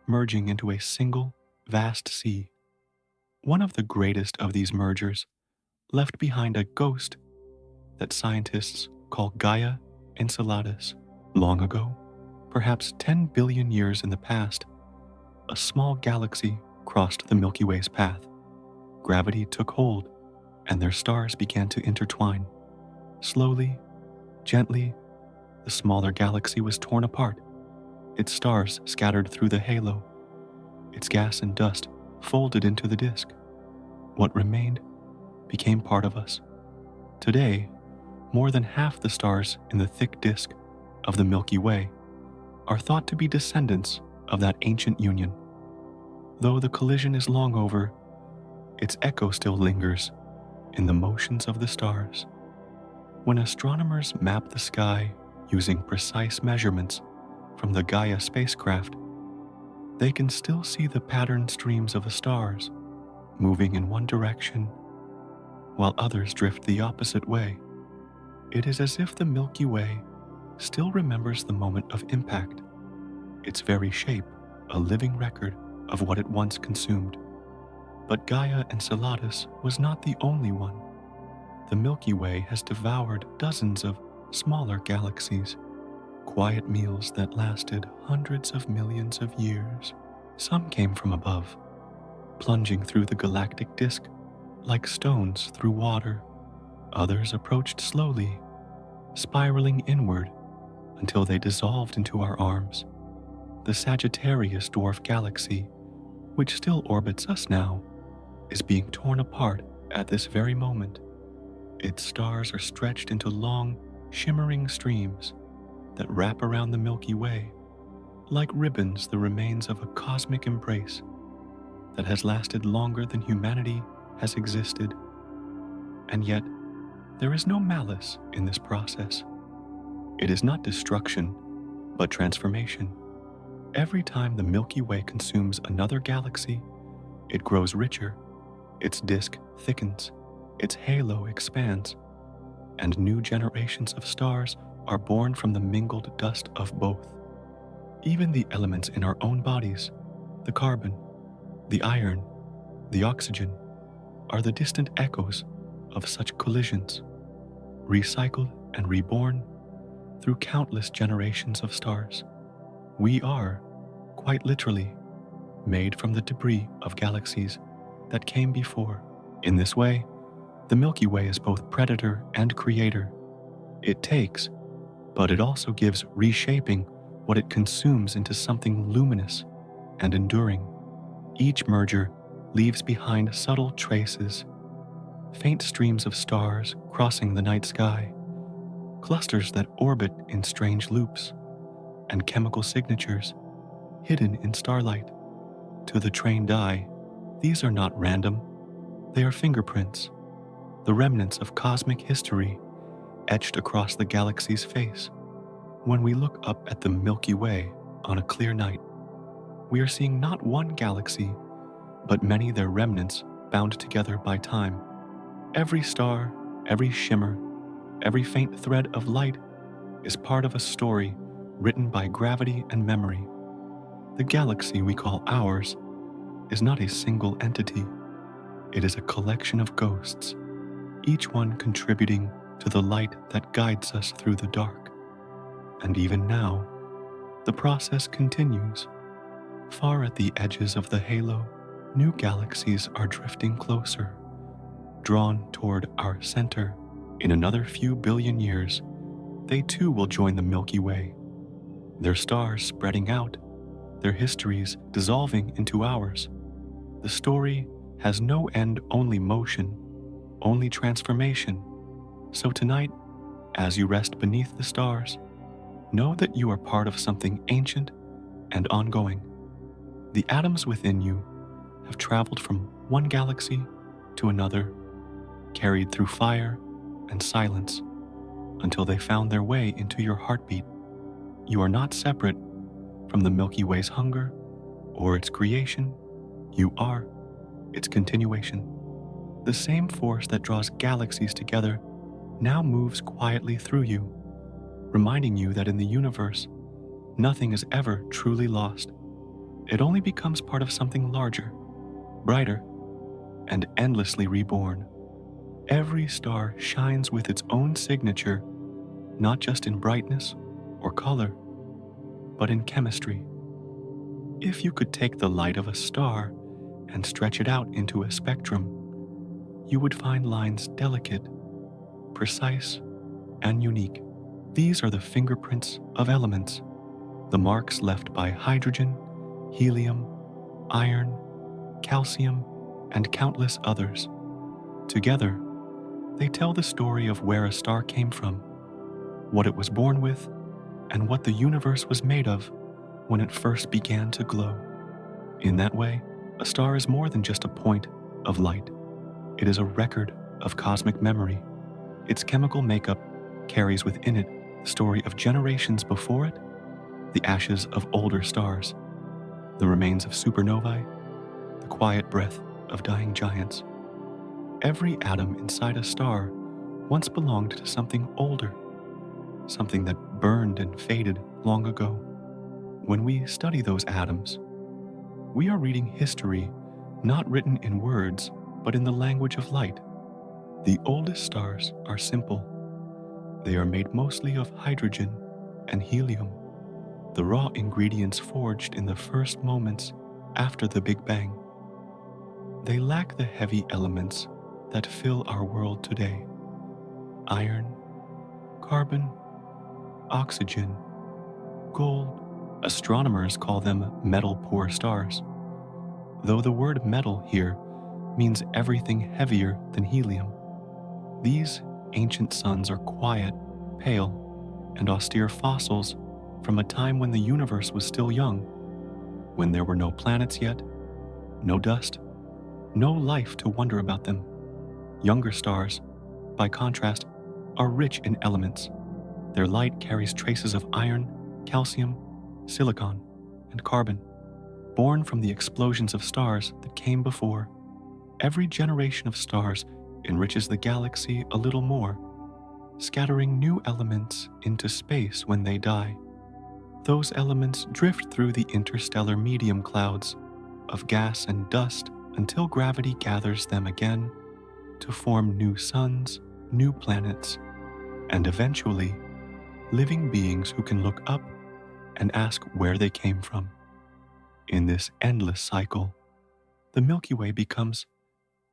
merging into a single, vast sea. One of the greatest of these mergers left behind a ghost that scientists call Gaia Enceladus. Long ago, perhaps 10 billion years in the past, a small galaxy crossed the Milky Way's path. Gravity took hold, and their stars began to intertwine. Slowly, gently, the smaller galaxy was torn apart, its stars scattered through the halo, its gas and dust folded into the disk. What remained became part of us. Today, more than half the stars in the thick disk of the Milky Way are thought to be descendants of that ancient union. Though the collision is long over, its echo still lingers in the motions of the stars. When astronomers map the sky using precise measurements from the Gaia spacecraft, they can still see the patterned streams of the stars moving in one direction while others drift the opposite way. It is as if the Milky Way still remembers the moment of impact, its very shape a living record of what it once consumed. But Gaia Enceladus was not the only one. The Milky Way has devoured dozens of smaller galaxies, quiet meals that lasted hundreds of millions of years. Some came from above, plunging through the galactic disk like stones through water. Others approached slowly, spiraling inward until they dissolved into our arms. The Sagittarius dwarf galaxy, which still orbits us now, is being torn apart at this very moment. Its stars are stretched into long, shimmering streams that wrap around the Milky Way, like ribbons, the remains of a cosmic embrace that has lasted longer than humanity has existed. And yet, there is no malice in this process. It is not destruction, but transformation. Every time the Milky Way consumes another galaxy, it grows richer, its disk thickens, its halo expands, and new generations of stars are born from the mingled dust of both. Even the elements in our own bodies, the carbon, the iron, the oxygen, are the distant echoes of such collisions, recycled and reborn through countless generations of stars. We are, quite literally, made from the debris of galaxies that came before. In this way, the Milky Way is both predator and creator. It takes, but it also gives, reshaping what it consumes into something luminous and enduring. Each merger leaves behind subtle traces, faint streams of stars crossing the night sky, clusters that orbit in strange loops, and chemical signatures hidden in starlight. To the trained eye, these are not random. They are fingerprints, the remnants of cosmic history etched across the galaxy's face. When we look up at the Milky Way on a clear night, we are seeing not one galaxy, but many their remnants bound together by time. Every star, every shimmer, every faint thread of light is part of a story written by gravity and memory. The galaxy we call ours is not a single entity. It is a collection of ghosts, each one contributing to the light that guides us through the dark. And even now, the process continues. Far at the edges of the halo, new galaxies are drifting closer, drawn toward our center. In another few billion years, they too will join the Milky Way, their stars spreading out, their histories dissolving into ours. The story has no end, only motion, only transformation. So tonight, as you rest beneath the stars, know that you are part of something ancient and ongoing. The atoms within you have traveled from one galaxy to another, carried through fire and silence until they found their way into your heartbeat. You are not separate from the Milky Way's hunger or its creation. You are its continuation. The same force that draws galaxies together now moves quietly through you, reminding you that in the universe, nothing is ever truly lost. It only becomes part of something larger, brighter, and endlessly reborn. Every star shines with its own signature, not just in brightness or color, but in chemistry. If you could take the light of a star and stretch it out into a spectrum, you would find lines delicate, precise, and unique. These are the fingerprints of elements, the marks left by hydrogen, helium, iron, calcium, and countless others. Together, they tell the story of where a star came from, what it was born with, and what the universe was made of when it first began to glow. In that way, a star is more than just a point of light. It is a record of cosmic memory. Its chemical makeup carries within it the story of generations before it, the ashes of older stars, the remains of supernovae, the quiet breath of dying giants. Every atom inside a star once belonged to something older, something that burned and faded long ago. When we study those atoms, we are reading history not written in words, but in the language of light. The oldest stars are simple. They are made mostly of hydrogen and helium, the raw ingredients forged in the first moments after the Big Bang. They lack the heavy elements that fill our world today: iron, carbon, oxygen, gold. Astronomers call them metal-poor stars, though the word metal here means everything heavier than helium. These ancient suns are quiet, pale, and austere fossils from a time when the universe was still young, when there were no planets yet, no dust, no life to wonder about them. Younger stars, by contrast, are rich in elements. Their light carries traces of iron, calcium, silicon, and carbon, born from the explosions of stars that came before. Every generation of stars enriches the galaxy a little more, scattering new elements into space when they die. Those elements drift through the interstellar medium clouds of gas and dust until gravity gathers them again to form new suns, new planets, and eventually living beings who can look up and ask where they came from. In this endless cycle, the Milky Way becomes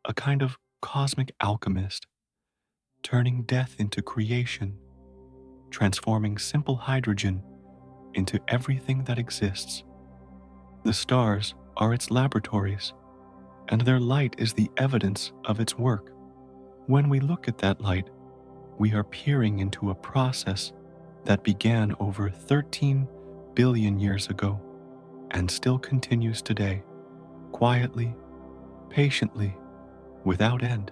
a kind of cosmic alchemist, turning death into creation, transforming simple hydrogen into everything that exists. The stars are its laboratories, and their light is the evidence of its work. When we look at that light, we are peering into a process that began over 13 billion years ago and still continues today, quietly, patiently, without end.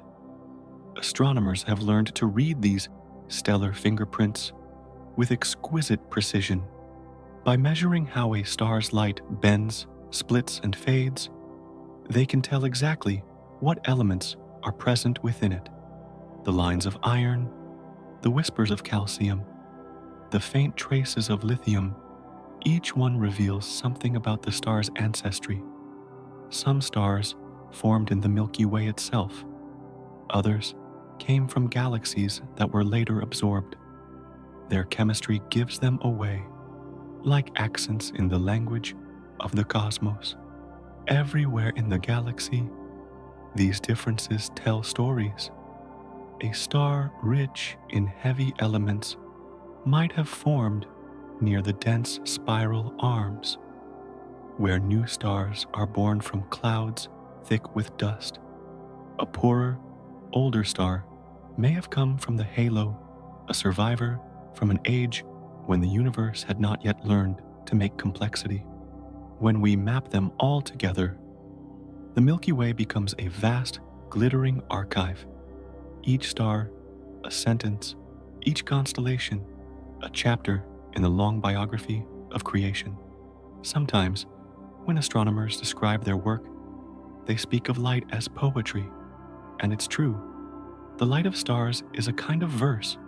Astronomers have learned to read these stellar fingerprints with exquisite precision, By measuring how a star's light bends, splits, and fades, they can tell exactly what elements are present within it. The lines of iron, the whispers of calcium, the faint traces of lithium, each one reveals something about the star's ancestry. Some stars formed in the Milky Way itself. Others came from galaxies that were later absorbed. Their chemistry gives them away, like accents in the language of the cosmos. Everywhere in the galaxy, these differences tell stories. A star rich in heavy elements might have formed near the dense spiral arms, where new stars are born from clouds thick with dust. A poorer, older star may have come from the halo, a survivor from an age when the universe had not yet learned to make complexity. When we map them all together, the Milky Way becomes a vast, glittering archive. Each star, a sentence, each constellation, a chapter in the long biography of creation. Sometimes, when astronomers describe their work, they speak of light as poetry, and it's true. The light of stars is a kind of verse,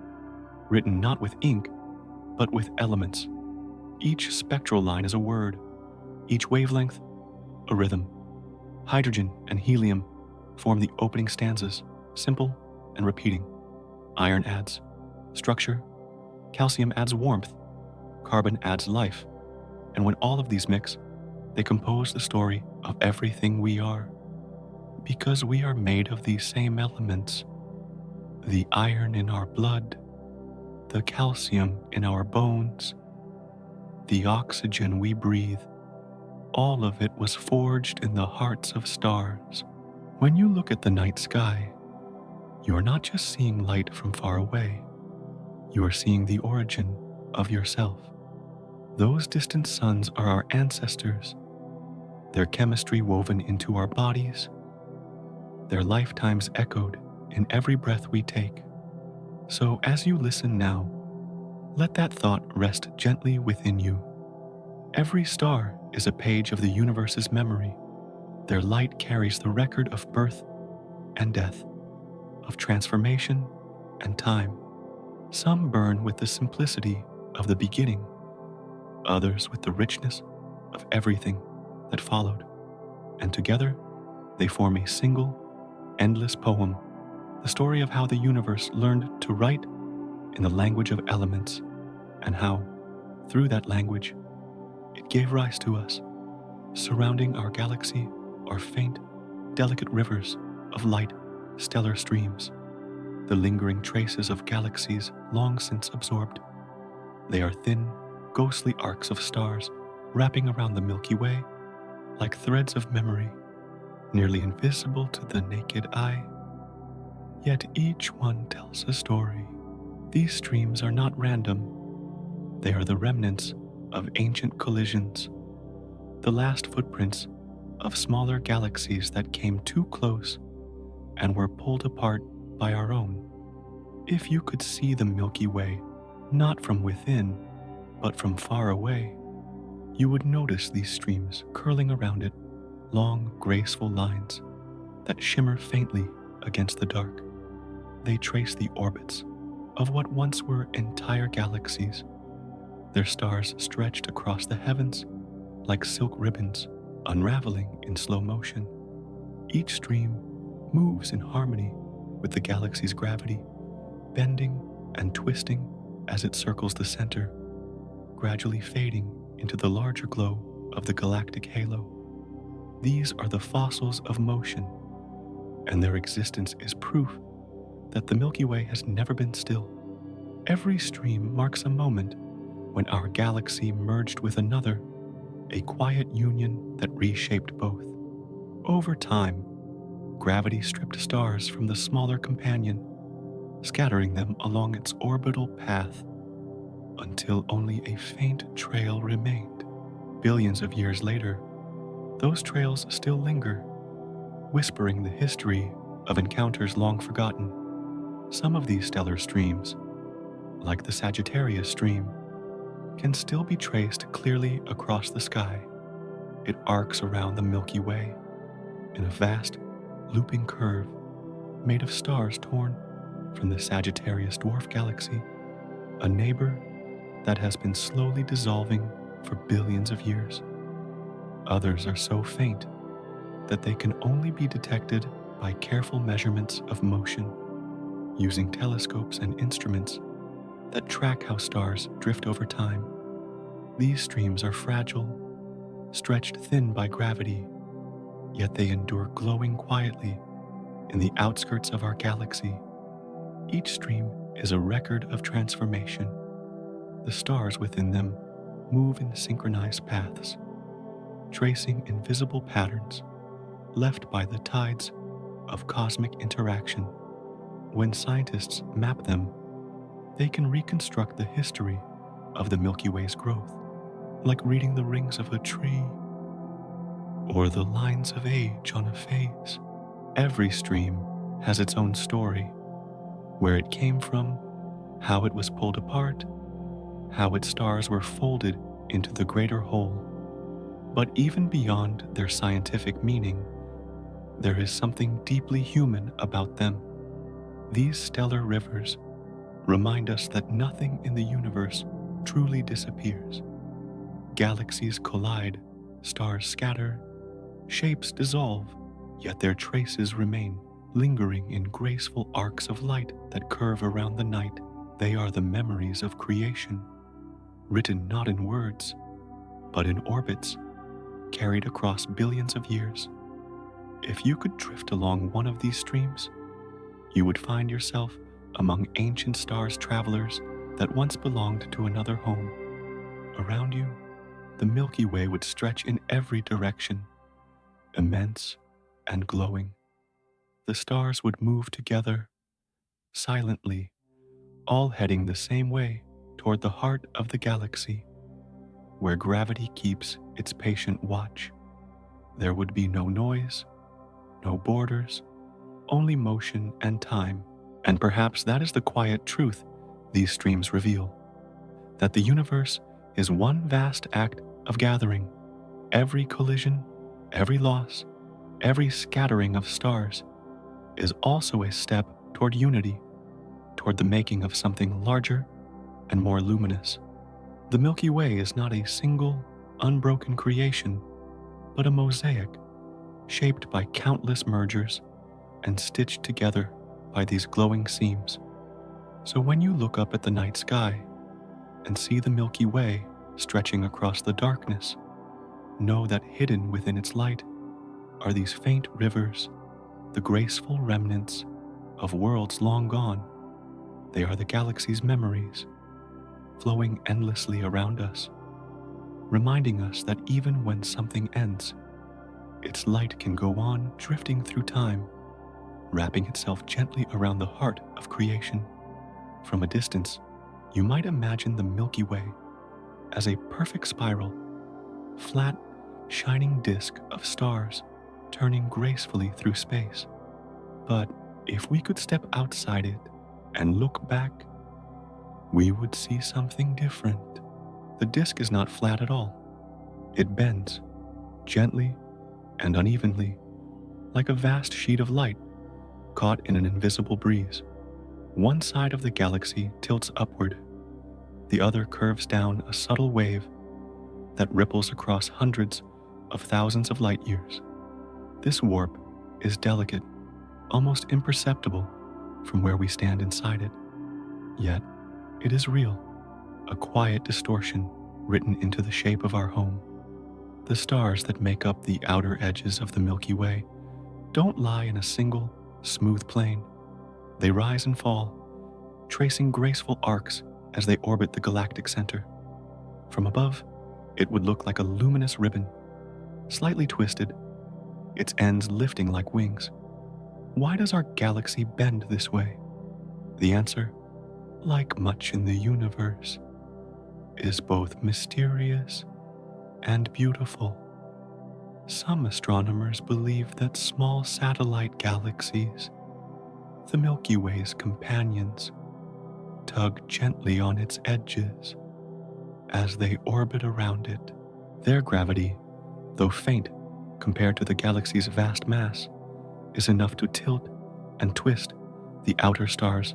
written not with ink, but with elements. Each spectral line is a word, each wavelength, a rhythm. Hydrogen and helium form the opening stanzas, simple and repeating. Iron adds structure, calcium adds warmth, carbon adds life, and when all of these mix, they compose the story of everything we are. Because we are made of these same elements, the iron in our blood, the calcium in our bones, the oxygen we breathe, all of it was forged in the hearts of stars. When you look at the night sky, you are not just seeing light from far away, you are seeing the origin of yourself. Those distant suns are our ancestors, their chemistry woven into our bodies, their lifetimes echoed in every breath we take. So as you listen now, let that thought rest gently within you. Every star is a page of the universe's memory. Their light carries the record of birth and death, of transformation and time. Some burn with the simplicity of the beginning, others with the richness of everything that followed, and together they form a single, endless poem, the story of how the universe learned to write in the language of elements, and how, through that language, it gave rise to us. Surrounding our galaxy are faint, delicate rivers of light, stellar streams, the lingering traces of galaxies long since absorbed. They are thin, ghostly arcs of stars wrapping around the Milky Way like threads of memory, nearly invisible to the naked eye. Yet each one tells a story. These streams are not random. They are the remnants of ancient collisions, the last footprints of smaller galaxies that came too close and were pulled apart by our own. If you could see the Milky Way, not from within, but from far away, you would notice these streams curling around it, long, graceful lines that shimmer faintly against the dark. They trace the orbits of what once were entire galaxies, their stars stretched across the heavens like silk ribbons unraveling in slow motion. Each stream moves in harmony with the galaxy's gravity, bending and twisting as it circles the center, gradually fading into the larger glow of the galactic halo. These are the fossils of motion, and their existence is proof that the Milky Way has never been still. Every stream marks a moment when our galaxy merged with another, a quiet union that reshaped both. Over time, gravity stripped stars from the smaller companion, scattering them along its orbital path until only a faint trail remained. Billions of years later, those trails still linger, whispering the history of encounters long forgotten. Some of these stellar streams, like the Sagittarius stream, can still be traced clearly across the sky. It arcs around the Milky Way in a vast, looping curve made of stars torn from the Sagittarius dwarf galaxy, a neighbor that has been slowly dissolving for billions of years. Others are so faint that they can only be detected by careful measurements of motion, using telescopes and instruments that track how stars drift over time. These streams are fragile, stretched thin by gravity, yet they endure glowing quietly in the outskirts of our galaxy. Each stream is a record of transformation. The stars within them move in synchronized paths, tracing invisible patterns left by the tides of cosmic interaction. When scientists map them, they can reconstruct the history of the Milky Way's growth, like reading the rings of a tree or the lines of age on a face. Every stream has its own story, where it came from, how it was pulled apart, how its stars were folded into the greater whole. But even beyond their scientific meaning, there is something deeply human about them. These stellar rivers remind us that nothing in the universe truly disappears. Galaxies collide, stars scatter, shapes dissolve, yet their traces remain, lingering in graceful arcs of light that curve around the night. They are the memories of creation, written not in words, but in orbits, carried across billions of years. If you could drift along one of these streams, you would find yourself among ancient stars travelers that once belonged to another home. Around you, the Milky Way would stretch in every direction, immense and glowing. The stars would move together, silently, all heading the same way toward the heart of the galaxy, where gravity keeps its patient watch. There would be no noise, no borders, only motion and time. And perhaps that is the quiet truth these streams reveal, that the universe is one vast act of gathering. Every collision, every loss, every scattering of stars is also a step toward unity, toward the making of something larger and more luminous. The Milky Way is not a single, unbroken creation, but a mosaic shaped by countless mergers and stitched together by these glowing seams. So when you look up at the night sky and see the Milky Way stretching across the darkness, know that hidden within its light are these faint rivers, the graceful remnants of worlds long gone. They are the galaxy's memories, flowing endlessly around us, reminding us that even when something ends, its light can go on drifting through time, wrapping itself gently around the heart of creation. From a distance, you might imagine the Milky Way as a perfect spiral, flat, shining disk of stars turning gracefully through space. But if we could step outside it and look back, we would see something different. The disk is not flat at all. It bends, gently and unevenly, like a vast sheet of light caught in an invisible breeze. One side of the galaxy tilts upward, the other curves down a subtle wave that ripples across hundreds of thousands of light years. This warp is delicate, almost imperceptible from where we stand inside it. Yet, it is real, a quiet distortion written into the shape of our home. The stars that make up the outer edges of the Milky Way don't lie in a single, smooth plane. They rise and fall, tracing graceful arcs as they orbit the galactic center. From above, it would look like a luminous ribbon, slightly twisted, its ends lifting like wings. Why does our galaxy bend this way? The answer, like much in the universe, is both mysterious and beautiful. Some astronomers believe that small satellite galaxies, the Milky Way's companions, tug gently on its edges, as they orbit around it. Their gravity, though faint compared to the galaxy's vast mass, is enough to tilt and twist the outer stars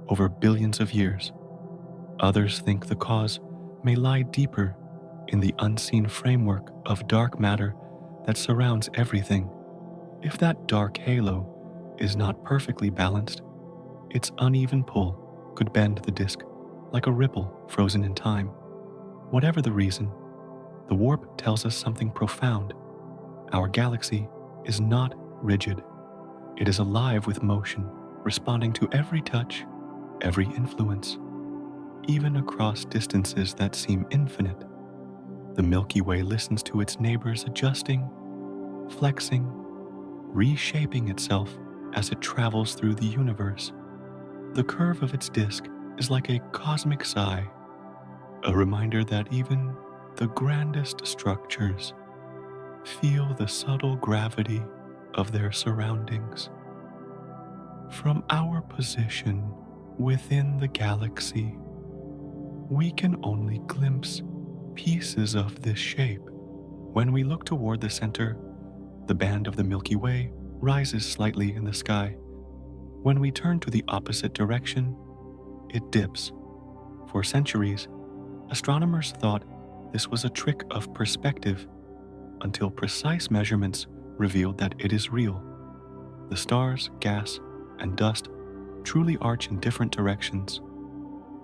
over billions of years. Others think the cause may lie deeper in the unseen framework of dark matter that surrounds everything. If that dark halo is not perfectly balanced, its uneven pull could bend the disk like a ripple frozen in time. Whatever the reason, the warp tells us something profound. Our galaxy is not rigid. It is alive with motion, responding to every touch, every influence, even across distances that seem infinite. The Milky Way listens to its neighbors adjusting, flexing, reshaping itself as it travels through the universe. The curve of its disk is like a cosmic sigh, a reminder that even the grandest structures feel the subtle gravity of their surroundings. From our position within the galaxy, we can only glimpse pieces of this shape. When we look toward the center, the band of the Milky Way rises slightly in the sky. When we turn to the opposite direction, it dips. For centuries, astronomers thought this was a trick of perspective until precise measurements revealed that it is real. The stars, gas, and dust truly arch in different directions,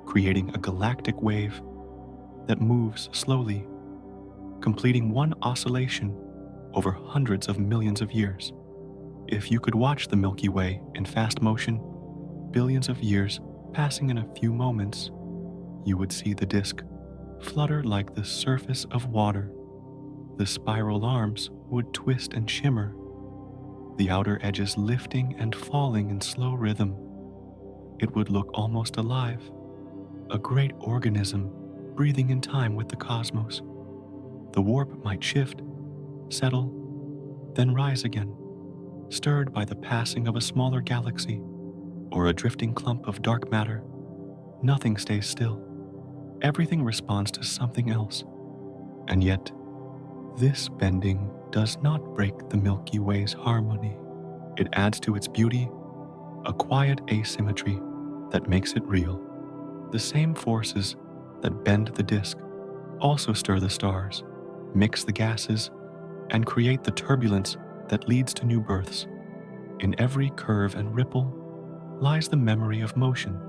creating a galactic wave that moves slowly, completing one oscillation over hundreds of millions of years. If you could watch the Milky Way in fast motion, billions of years passing in a few moments, you would see the disk flutter like the surface of water. The spiral arms would twist and shimmer, the outer edges lifting and falling in slow rhythm. It would look almost alive, a great organism breathing in time with the cosmos. The warp might shift, settle, then rise again, stirred by the passing of a smaller galaxy or a drifting clump of dark matter. Nothing stays still. Everything responds to something else. And yet, this bending does not break the Milky Way's harmony. It adds to its beauty a quiet asymmetry that makes it real. The same forces that bend the disk also stir the stars, mix the gases, and create the turbulence that leads to new births. In every curve and ripple lies the memory of motion,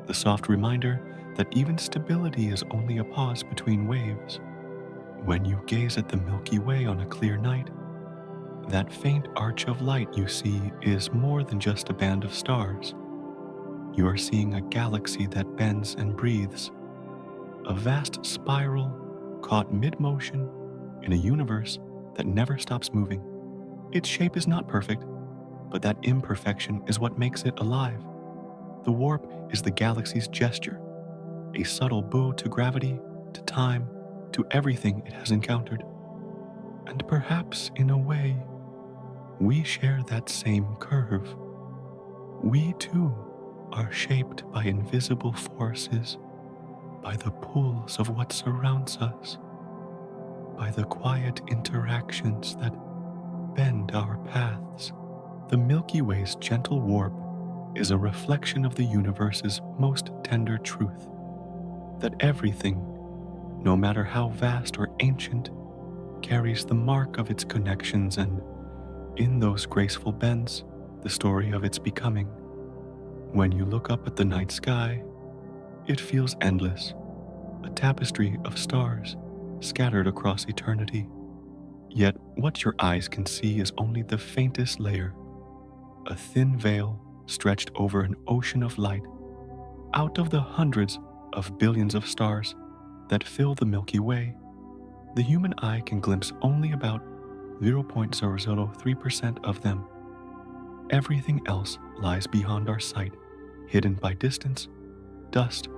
the soft reminder that even stability is only a pause between waves. When you gaze at the Milky Way on a clear night, that faint arch of light you see is more than just a band of stars. You are seeing a galaxy that bends and breathes, a vast spiral caught mid-motion in a universe that never stops moving. Its shape is not perfect, but that imperfection is what makes it alive. The warp is the galaxy's gesture, a subtle bow to gravity, to time, to everything it has encountered. And perhaps, in a way, we share that same curve. We, too, are shaped by invisible forces, by the pulls of what surrounds us, by the quiet interactions that bend our paths. The Milky Way's gentle warp is a reflection of the universe's most tender truth, that everything, no matter how vast or ancient, carries the mark of its connections, and in those graceful bends, the story of its becoming. When you look up at the night sky, it feels endless, a tapestry of stars scattered across eternity. Yet what your eyes can see is only the faintest layer, a thin veil stretched over an ocean of light. Out of the hundreds of billions of stars that fill the Milky Way, the human eye can glimpse only about 0.003% of them. Everything else lies beyond our sight, hidden by distance, dust,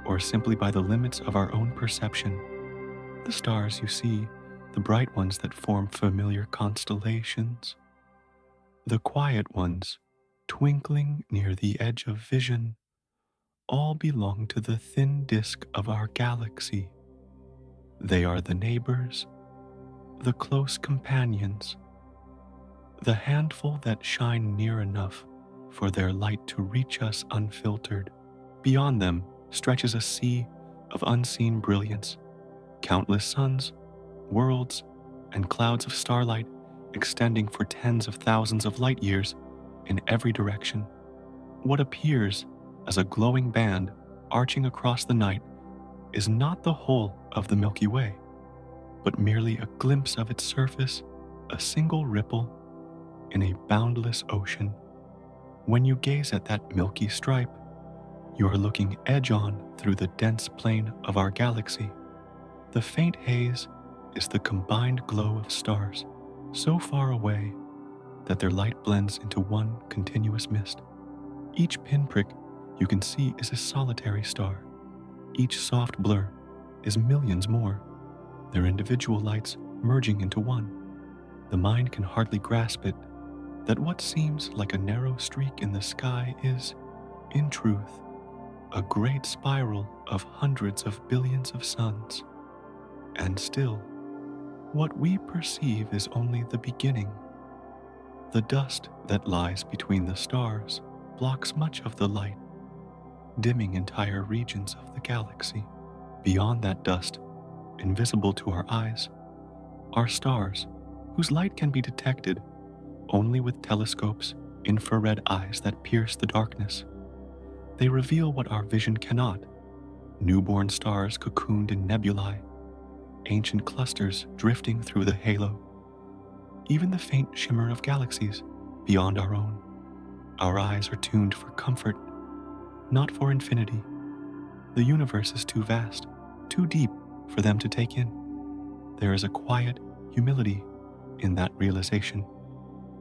or simply by the limits of our own perception. The stars you see, the bright ones that form familiar constellations, the quiet ones twinkling near the edge of vision, all belong to the thin disk of our galaxy. They are the neighbors, the close companions, the handful that shine near enough for their light to reach us unfiltered. Beyond them stretches a sea of unseen brilliance, countless suns, worlds, and clouds of starlight extending for tens of thousands of light years in every direction. What appears as a glowing band arching across the night is not the whole of the Milky Way, but merely a glimpse of its surface, a single ripple in a boundless ocean. When you gaze at that milky stripe, you are looking edge-on through the dense plane of our galaxy. The faint haze is the combined glow of stars, so far away that their light blends into one continuous mist. Each pinprick you can see is a solitary star. Each soft blur is millions more, their individual lights merging into one. The mind can hardly grasp it, that what seems like a narrow streak in the sky is, in truth, a great spiral of hundreds of billions of suns. And still, what we perceive is only the beginning. The dust that lies between the stars blocks much of the light, dimming entire regions of the galaxy. Beyond that dust, invisible to our eyes, are stars whose light can be detected only with telescopes, infrared eyes that pierce the darkness. They reveal what our vision cannot: newborn stars cocooned in nebulae, ancient clusters drifting through the halo, even the faint shimmer of galaxies beyond our own. Our eyes are tuned for comfort, not for infinity. The universe is too vast, too deep for them to take in. There is a quiet humility in that realization.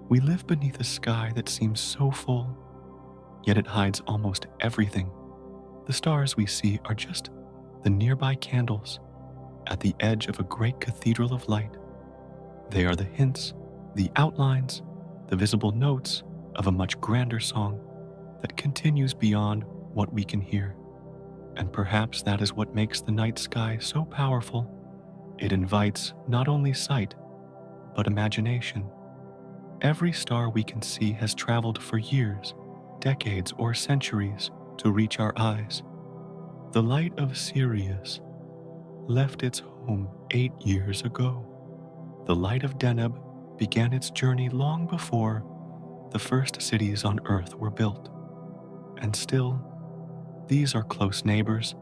We live beneath a sky that seems so full, yet it hides almost everything. The stars we see are just the nearby candles at the edge of a great cathedral of light. They are the hints, the outlines, the visible notes of a much grander song that continues beyond what we can hear. And perhaps that is what makes the night sky so powerful. It invites not only sight, but imagination. Every star we can see has traveled for years, decades, or centuries to reach our eyes. The light of Sirius left its home 8 years ago. The light of Deneb began its journey long before the first cities on Earth were built. And still, these are close neighbors,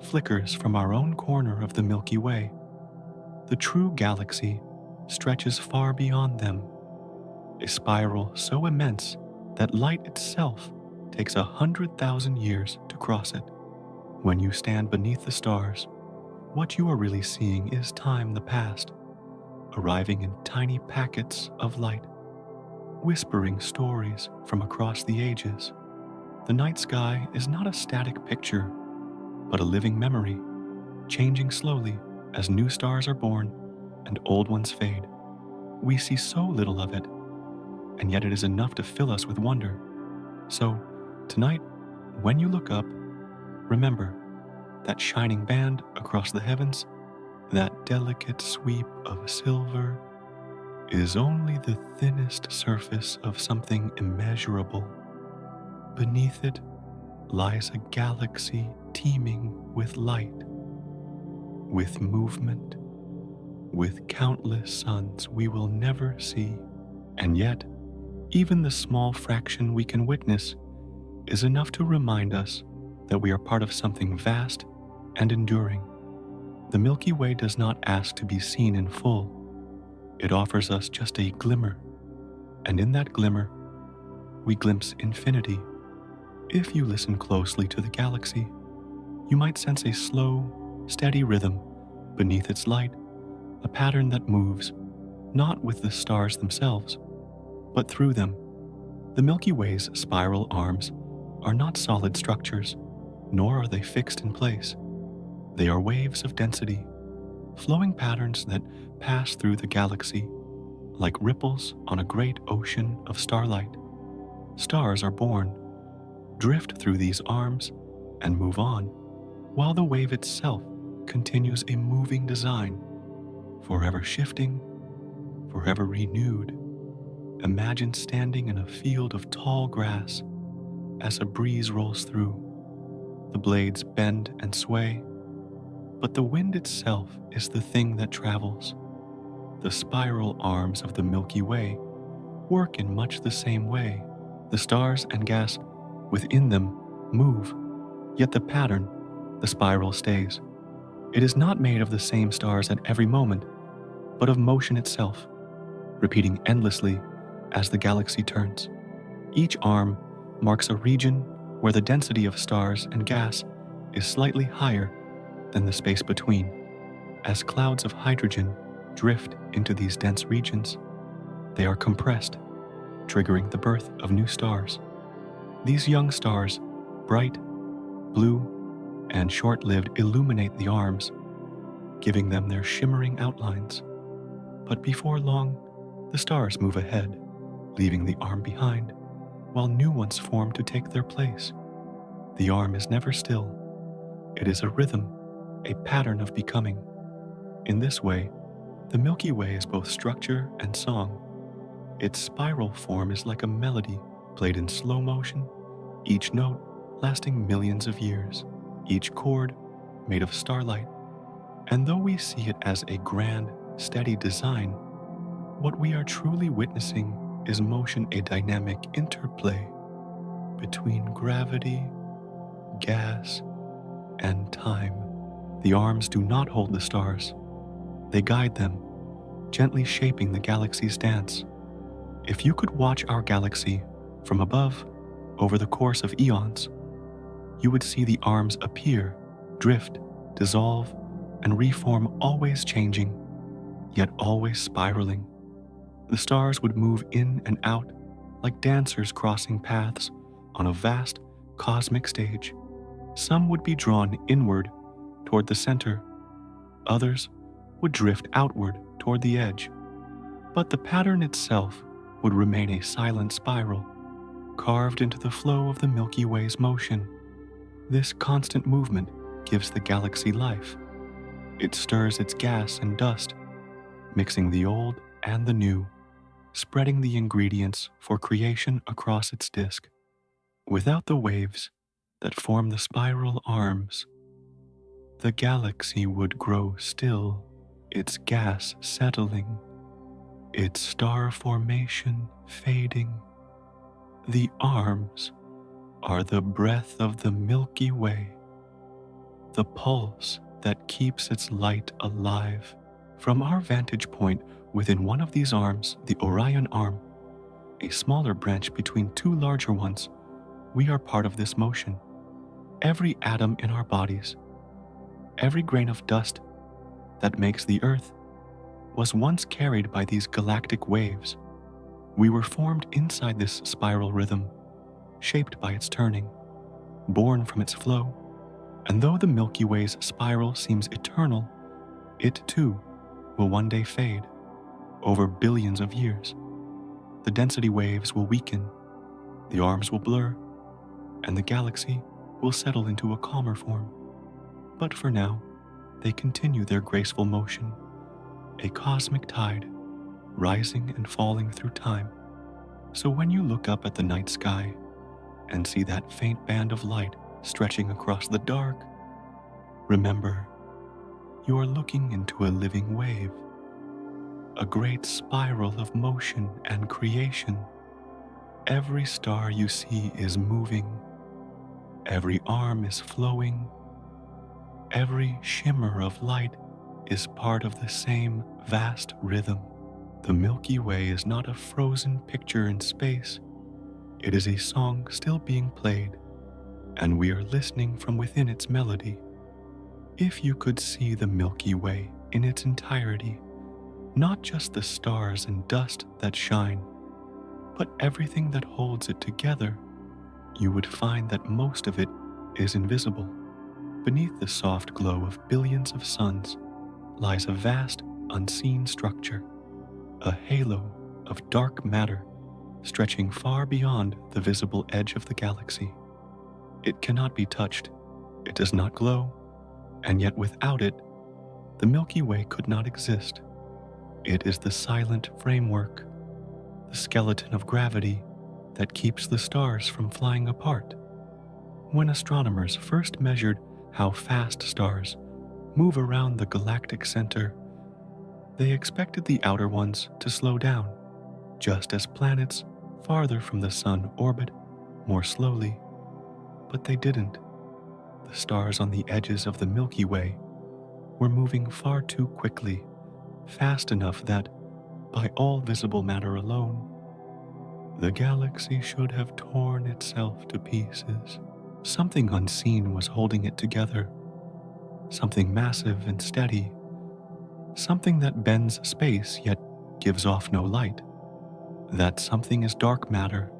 flickers from our own corner of the Milky Way. The true galaxy stretches far beyond them, a spiral so immense that light itself takes 100,000 years to cross it. When you stand beneath the stars, what you are really seeing is time the past, arriving in tiny packets of light, whispering stories from across the ages. The night sky is not a static picture, but a living memory, changing slowly as new stars are born and old ones fade. We see so little of it, and yet it is enough to fill us with wonder. So, tonight, when you look up, remember that shining band across the heavens, that delicate sweep of silver, is only the thinnest surface of something immeasurable. Beneath it lies a galaxy teeming with light, with movement, with countless suns we will never see. And yet, even the small fraction we can witness is enough to remind us that we are part of something vast and enduring. The Milky Way does not ask to be seen in full. It offers us just a glimmer, and in that glimmer, we glimpse infinity. If you listen closely to the galaxy, you might sense a slow, steady rhythm beneath its light, a pattern that moves, not with the stars themselves, but through them. The Milky Way's spiral arms are not solid structures, nor are they fixed in place. They are waves of density, flowing patterns that pass through the galaxy, like ripples on a great ocean of starlight. Stars are born, drift through these arms, and move on, while the wave itself continues a moving design, forever shifting, forever renewed. Imagine standing in a field of tall grass as a breeze rolls through. The blades bend and sway, but the wind itself is the thing that travels. The spiral arms of the Milky Way work in much the same way. The stars and gas within them move, yet the pattern, the spiral, stays. It is not made of the same stars at every moment, but of motion itself, repeating endlessly as the galaxy turns. Each arm marks a region where the density of stars and gas is slightly higher than the space between. As clouds of hydrogen drift into these dense regions, they are compressed, triggering the birth of new stars. These young stars, bright, blue, and short-lived, illuminate the arms, giving them their shimmering outlines. But before long, the stars move ahead, leaving the arm behind, while new ones form to take their place. The arm is never still. It is a rhythm, a pattern of becoming. In this way, the Milky Way is both structure and song. Its spiral form is like a melody played in slow motion, each note lasting millions of years, each chord made of starlight. And though we see it as a grand, steady design, what we are truly witnessing is motion, a dynamic interplay between gravity, gas, and time. The arms do not hold the stars. They guide them, gently shaping the galaxy's dance. If you could watch our galaxy from above over the course of eons, you would see the arms appear, drift, dissolve, and reform, always changing, yet always spiraling. The stars would move in and out like dancers crossing paths on a vast cosmic stage. Some would be drawn inward toward the center, others would drift outward toward the edge. But the pattern itself would remain a silent spiral, carved into the flow of the Milky Way's motion. This constant movement gives the galaxy life. It stirs its gas and dust, mixing the old and the new, spreading the ingredients for creation across its disk. Without the waves that form the spiral arms, the galaxy would grow still, its gas settling, its star formation fading. The arms are the breath of the Milky Way, the pulse that keeps its light alive. From our vantage point within one of these arms, the Orion arm, a smaller branch between two larger ones, we are part of this motion. Every atom in our bodies, every grain of dust that makes the Earth, was once carried by these galactic waves. We were formed inside this spiral rhythm, shaped by its turning, born from its flow. And though the Milky Way's spiral seems eternal, it too will one day fade over billions of years. The density waves will weaken, the arms will blur, and the galaxy will settle into a calmer form. But for now, they continue their graceful motion, a cosmic tide, rising and falling through time. So when you look up at the night sky and see that faint band of light stretching across the dark, remember, you are looking into a living wave, a great spiral of motion and creation. Every star you see is moving, every arm is flowing, every shimmer of light is part of the same vast rhythm. The Milky Way is not a frozen picture in space. It is a song still being played, and we are listening from within its melody. If you could see the Milky Way in its entirety, not just the stars and dust that shine, but everything that holds it together, you would find that most of it is invisible. Beneath the soft glow of billions of suns lies a vast, unseen structure, a halo of dark matter stretching far beyond the visible edge of the galaxy. It cannot be touched, it does not glow, And yet without it, the Milky Way could not exist. It is the silent framework, the skeleton of gravity that keeps the stars from flying apart. When astronomers first measured how fast stars move around the galactic center, they expected the outer ones to slow down, just as planets farther from the sun orbit more slowly. But they didn't. The stars on the edges of the Milky Way were moving far too quickly, fast enough that, by all visible matter alone, the galaxy should have torn itself to pieces. Something unseen was holding it together, something massive and steady, something that bends space yet gives off no light. That something is dark matter.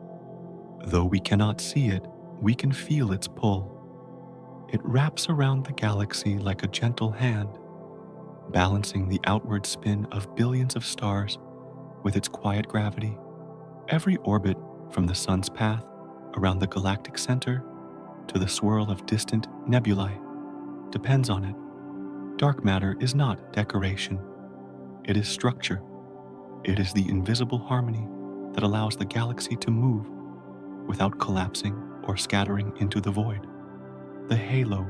Though we cannot see it, we can feel its pull. It wraps around the galaxy like a gentle hand, balancing the outward spin of billions of stars with its quiet gravity. Every orbit, from the sun's path around the galactic center to the swirl of distant nebulae, depends on it. Dark matter is not decoration. It is structure. It is the invisible harmony that allows the galaxy to move without collapsing or scattering into the void. The halo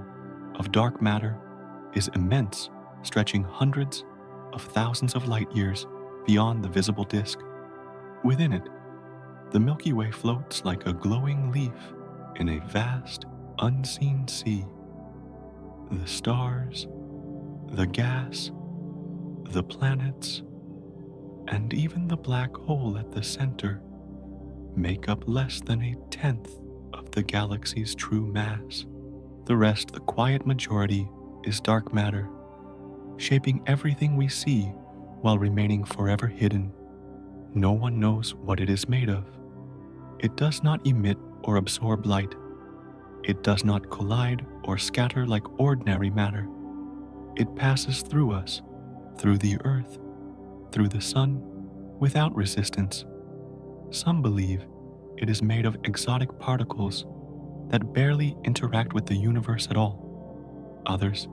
of dark matter is immense, stretching hundreds of thousands of light years beyond the visible disk. Within it, the Milky Way floats like a glowing leaf in a vast, unseen sea. The stars, the gas, the planets, and even the black hole at the center make up less than a tenth of the galaxy's true mass. The rest, the quiet majority, is dark matter, shaping everything we see while remaining forever hidden. No one knows what it is made of. It does not emit or absorb light. It does not collide or scatter like ordinary matter. It passes through us, through the earth, through the sun, without resistance. Some believe it is made of exotic particles that barely interact with the universe at all. Others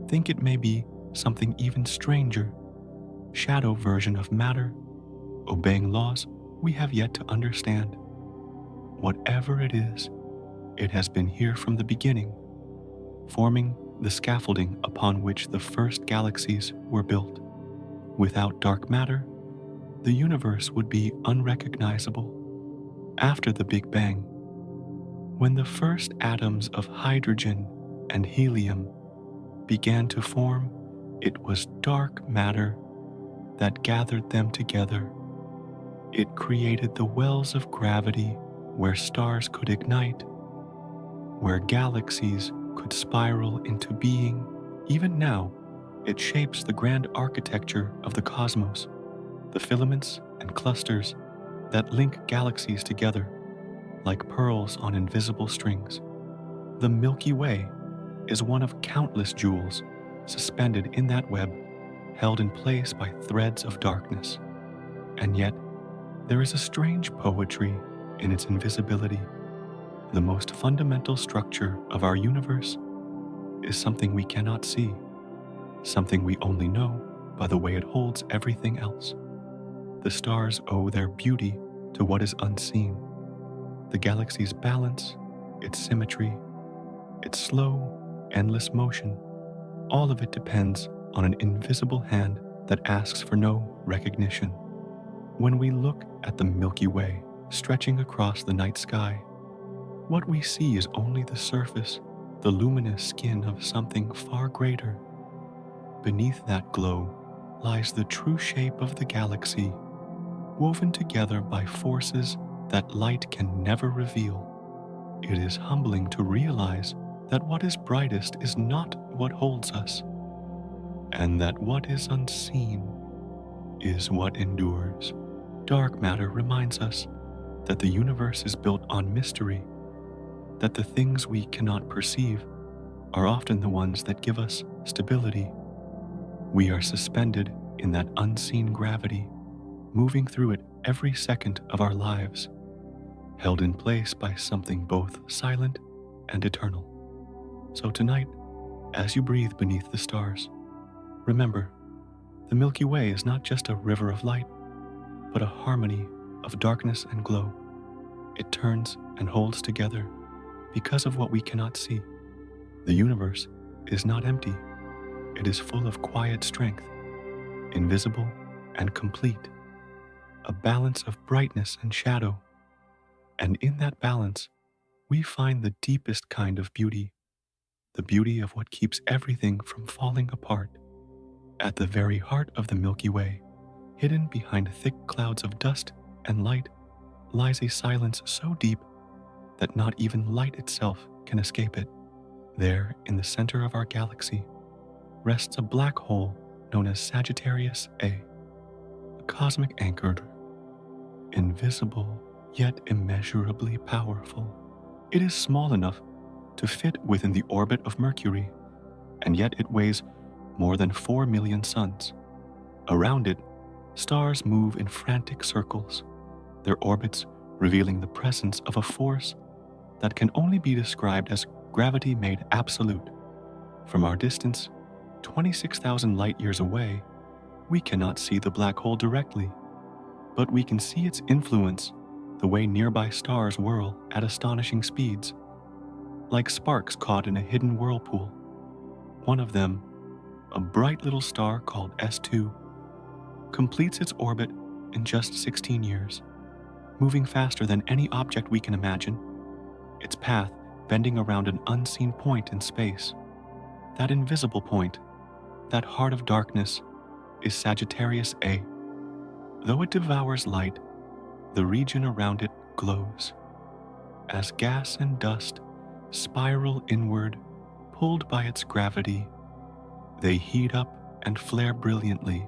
think it may be something even stranger, shadow version of matter, obeying laws we have yet to understand. Whatever it is, it has been here from the beginning, forming the scaffolding upon which the first galaxies were built. Without dark matter, the universe would be unrecognizable. After the Big Bang, when the first atoms of hydrogen and helium began to form, it was dark matter that gathered them together. It created the wells of gravity where stars could ignite, where galaxies could spiral into being. Even now, it shapes the grand architecture of the cosmos, the filaments and clusters that link galaxies together like pearls on invisible strings. The Milky Way is one of countless jewels suspended in that web, held in place by threads of darkness. And yet, there is a strange poetry in its invisibility. The most fundamental structure of our universe is something we cannot see, something we only know by the way it holds everything else. The stars owe their beauty to what is unseen. The galaxy's balance, its symmetry, its slow, endless motion, all of it depends on an invisible hand that asks for no recognition. When we look at the Milky Way stretching across the night sky, what we see is only the surface, the luminous skin of something far greater. Beneath that glow lies the true shape of the galaxy, woven together by forces that light can never reveal. It is humbling to realize that what is brightest is not what holds us, and that what is unseen is what endures. Dark matter reminds us that the universe is built on mystery, that the things we cannot perceive are often the ones that give us stability. We are suspended in that unseen gravity, moving through it every second of our lives, held in place by something both silent and eternal. So tonight, As you breathe beneath the stars, remember, the Milky Way is not just a river of light, but a harmony of darkness and glow. It turns and holds together because of what we cannot see. The universe is not empty. It is full of quiet strength, invisible and complete, a balance of brightness and shadow. And in that balance, we find the deepest kind of beauty, the beauty of what keeps everything from falling apart. At the very heart of the Milky Way, hidden behind thick clouds of dust and light, lies a silence so deep that not even light itself can escape it. There, in the center of our galaxy, rests a black hole known as Sagittarius A, a cosmic anchor, invisible yet immeasurably powerful. It is small enough to fit within the orbit of Mercury, and yet it weighs more than 4 million suns. Around it, stars move in frantic circles, their orbits revealing the presence of a force that can only be described as gravity made absolute. From our distance, 26,000 light years away, we cannot see the black hole directly, but we can see its influence the way nearby stars whirl at astonishing speeds, like sparks caught in a hidden whirlpool. One of them, a bright little star called S2, completes its orbit in just 16 years, moving faster than any object we can imagine, its path bending around an unseen point in space. That invisible point, that heart of darkness, is Sagittarius A. Though it devours light, the region around it glows. As gas and dust spiral inward, pulled by its gravity, they heat up and flare brilliantly,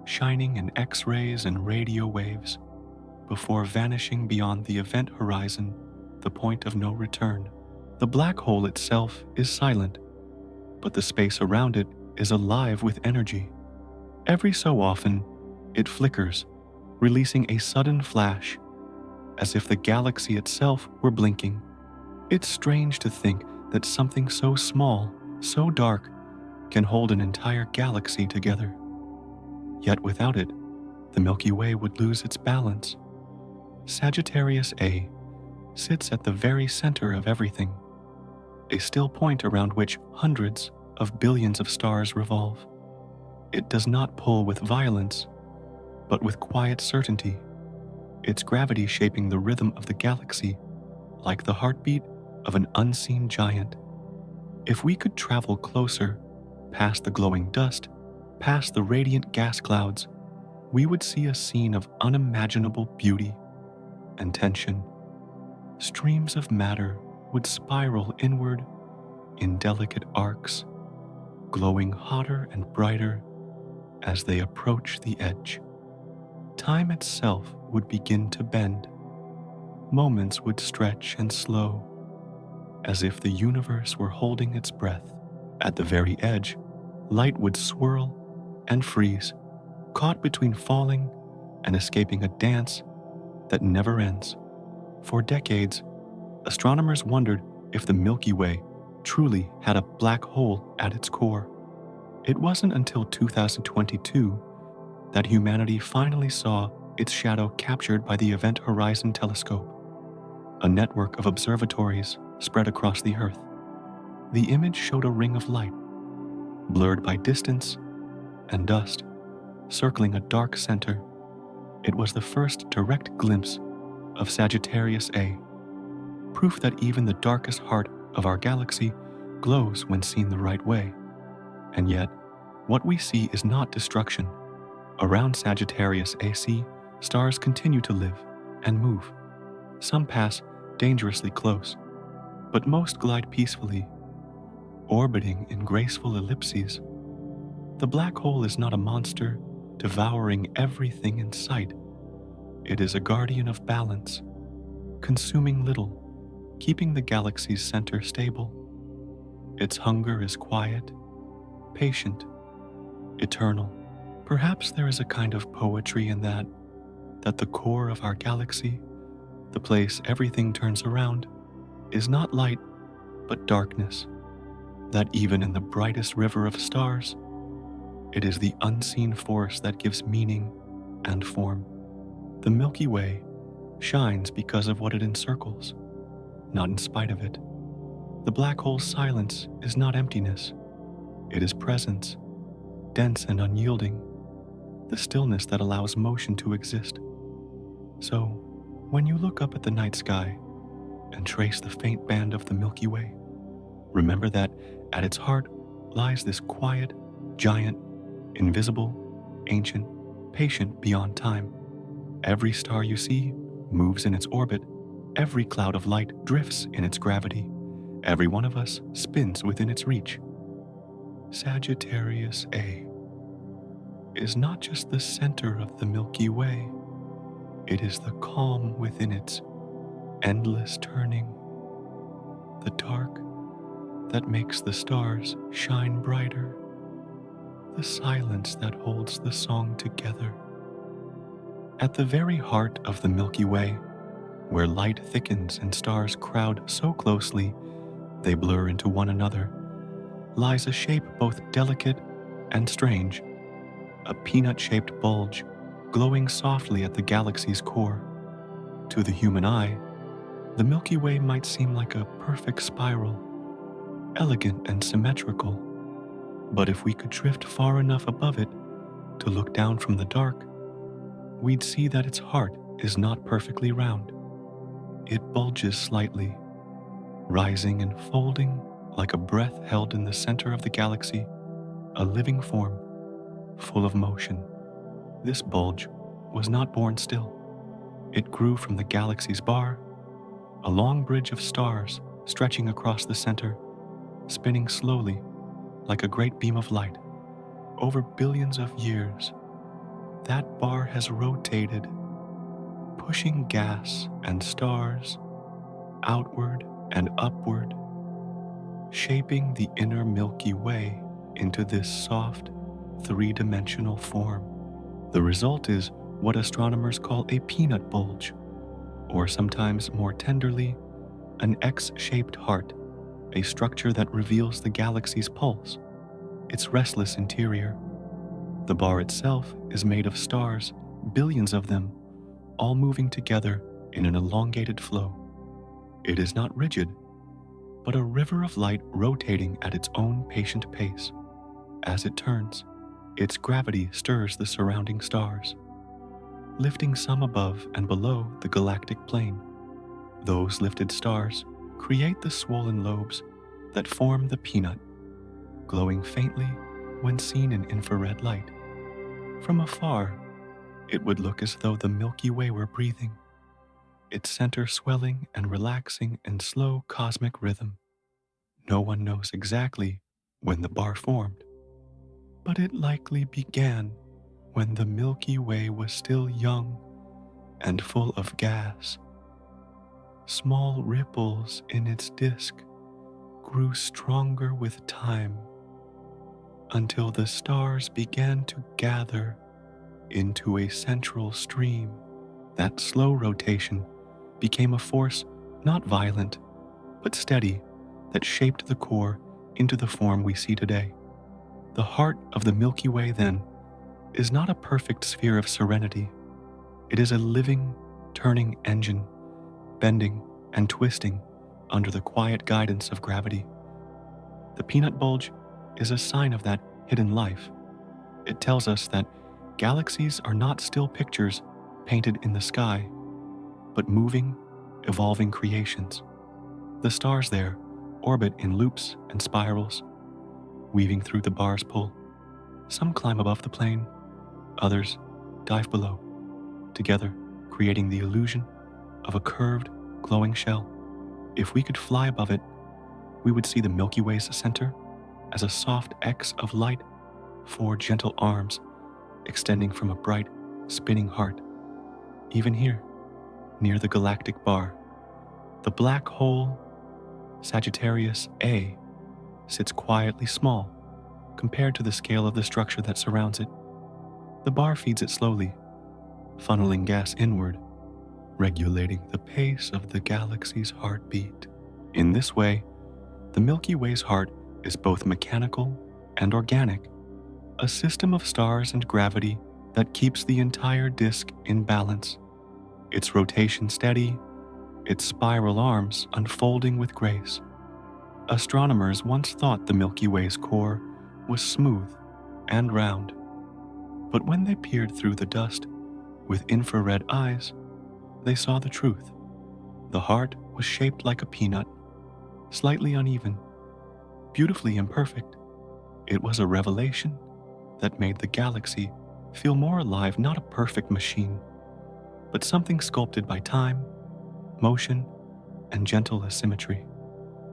shining in X-rays and radio waves before vanishing beyond the event horizon, the point of no return. The black hole itself is silent, but the space around it is alive with energy. Every so often, it flickers, releasing a sudden flash, as if the galaxy itself were blinking. It's strange to think that something so small, so dark, can hold an entire galaxy together. Yet without it, the Milky Way would lose its balance. Sagittarius A sits at the very center of everything, a still point around which hundreds of billions of stars revolve. It does not pull with violence, but with quiet certainty, its gravity shaping the rhythm of the galaxy like the heartbeat of an unseen giant. If we could travel closer, past the glowing dust, past the radiant gas clouds, we would see a scene of unimaginable beauty and tension. Streams of matter would spiral inward in delicate arcs, glowing hotter and brighter as they approach the edge. Time itself would begin to bend. Moments would stretch and slow, as if the universe were holding its breath. At the very edge, light would swirl and freeze, caught between falling and escaping a dance that never ends. For decades, astronomers wondered if the Milky Way truly had a black hole at its core. It wasn't until 2022 that humanity finally saw its shadow captured by the Event Horizon Telescope, a network of observatories spread across the Earth. The image showed a ring of light, blurred by distance and dust, circling a dark center. It was the first direct glimpse of Sagittarius A, proof that even the darkest heart of our galaxy glows when seen the right way. And yet, what we see is not destruction. Around Sagittarius AC, stars continue to live and move. Some pass dangerously close, but most glide peacefully, orbiting in graceful ellipses. The black hole is not a monster devouring everything in sight. It is a guardian of balance, consuming little, keeping the galaxy's center stable. Its hunger is quiet, patient, eternal. Perhaps there is a kind of poetry in that the core of our galaxy, the place everything turns around, is not light, but darkness. that even in the brightest river of stars, it is the unseen force that gives meaning and form. The Milky Way shines because of what it encircles, not in spite of it. The black hole's silence is not emptiness, it is presence, dense and unyielding, the stillness that allows motion to exist. So, when you look up at the night sky and trace the faint band of the Milky Way, remember that at its heart lies this quiet, giant, invisible, ancient, patient beyond time. Every star you see moves in its orbit. Every cloud of light drifts in its gravity. Every one of us spins within its reach. Sagittarius A is not just the center of the Milky Way, it is the calm within its endless turning, the dark that makes the stars shine brighter, the silence that holds the song together. At the very heart of the Milky Way, where light thickens and stars crowd so closely they blur into one another, lies a shape both delicate and strange, a peanut-shaped bulge glowing softly at the galaxy's core. To the human eye, the Milky Way might seem like a perfect spiral, elegant and symmetrical, but if we could drift far enough above it to look down from the dark, we'd see that its heart is not perfectly round. It bulges slightly, rising and folding like a breath held in the center of the galaxy, a living form, full of motion. This bulge was not born still. It grew from the galaxy's bar, a long bridge of stars stretching across the center, spinning slowly like a great beam of light. Over billions of years, that bar has rotated, pushing gas and stars outward and upward, shaping the inner Milky Way into this soft, three-dimensional form. The result is what astronomers call a peanut bulge, or sometimes more tenderly, an X-shaped heart, a structure that reveals the galaxy's pulse, its restless interior. The bar itself is made of stars, billions of them, all moving together in an elongated flow. It is not rigid, but a river of light rotating at its own patient pace. As it turns, its gravity stirs the surrounding stars, lifting some above and below the galactic plane. Those lifted stars create the swollen lobes that form the peanut, glowing faintly when seen in infrared light. From afar, it would look as though the Milky Way were breathing, its center swelling and relaxing in slow cosmic rhythm. No one knows exactly when the bar formed, but it likely began when the Milky Way was still young and full of gas. Small ripples in its disk grew stronger with time until the stars began to gather into a central stream. That slow rotation became a force not violent, but steady, that shaped the core into the form we see today. The heart of the Milky Way, then, is not a perfect sphere of serenity. It is a living, turning engine, bending and twisting under the quiet guidance of gravity. The peanut bulge is a sign of that hidden life. It tells us that galaxies are not still pictures painted in the sky, but moving, evolving creations. The stars there orbit in loops and spirals, weaving through the bar's pull. Some climb above the plane, others dive below, together creating the illusion of a curved, glowing shell. If we could fly above it, we would see the Milky Way's center as a soft X of light, four gentle arms extending from a bright, spinning heart. Even here, near the galactic bar, the black hole, Sagittarius A, sits quietly small compared to the scale of the structure that surrounds it. The bar feeds it slowly, funneling gas inward, regulating the pace of the galaxy's heartbeat. In this way, the Milky Way's heart is both mechanical and organic, a system of stars and gravity that keeps the entire disk in balance, its rotation steady, its spiral arms unfolding with grace. Astronomers once thought the Milky Way's core was smooth and round, but when they peered through the dust with infrared eyes, they saw the truth. The heart was shaped like a peanut, slightly uneven, beautifully imperfect. It was a revelation that made the galaxy feel more alive, not a perfect machine, but something sculpted by time, motion, and gentle asymmetry.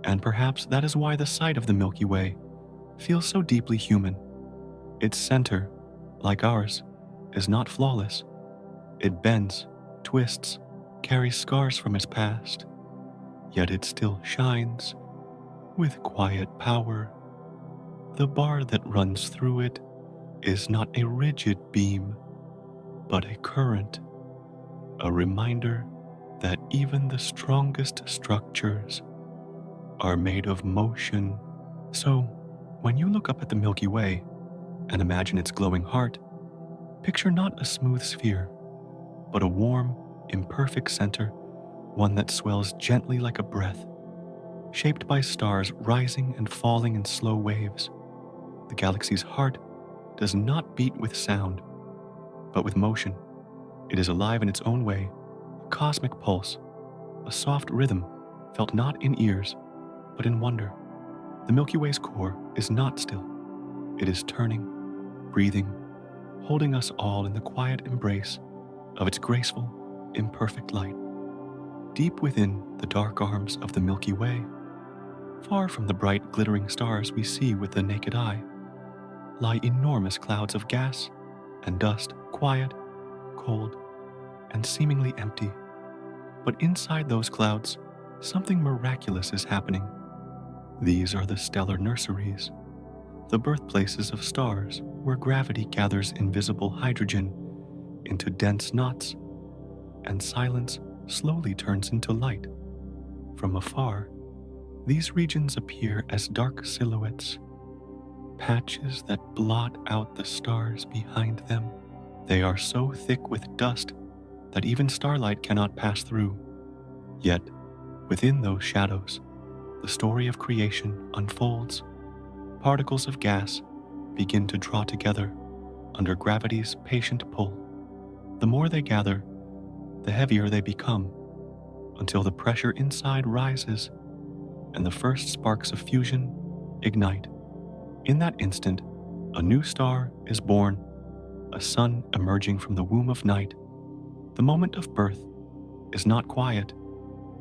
And perhaps that is why the sight of the Milky Way feels so deeply human. Its center, like ours, is not flawless. It bends, twists, carries scars from its past, yet it still shines with quiet power. The bar that runs through it is not a rigid beam, but a current, a reminder that even the strongest structures are made of motion. So, when you look up at the Milky Way and imagine its glowing heart, picture not a smooth sphere, but a warm, imperfect center, one that swells gently like a breath, shaped by stars rising and falling in slow waves. The galaxy's heart does not beat with sound, but with motion. It is alive in its own way, a cosmic pulse, a soft rhythm felt not in ears, but in wonder. The Milky Way's core is not still. It is turning, breathing, holding us all in the quiet embrace of its graceful, imperfect light. Deep within the dark arms of the Milky Way, far from the bright, glittering stars we see with the naked eye, lie enormous clouds of gas and dust, quiet, cold, and seemingly empty. But inside those clouds, something miraculous is happening. These are the stellar nurseries, the birthplaces of stars where gravity gathers invisible hydrogen into dense knots, and silence slowly turns into light. From afar, these regions appear as dark silhouettes, patches that blot out the stars behind them. They are so thick with dust that even starlight cannot pass through. Yet, within those shadows, the story of creation unfolds. Particles of gas begin to draw together under gravity's patient pull. The more they gather, the heavier they become, until the pressure inside rises and the first sparks of fusion ignite. In that instant, a new star is born, a sun emerging from the womb of night. The moment of birth is not quiet.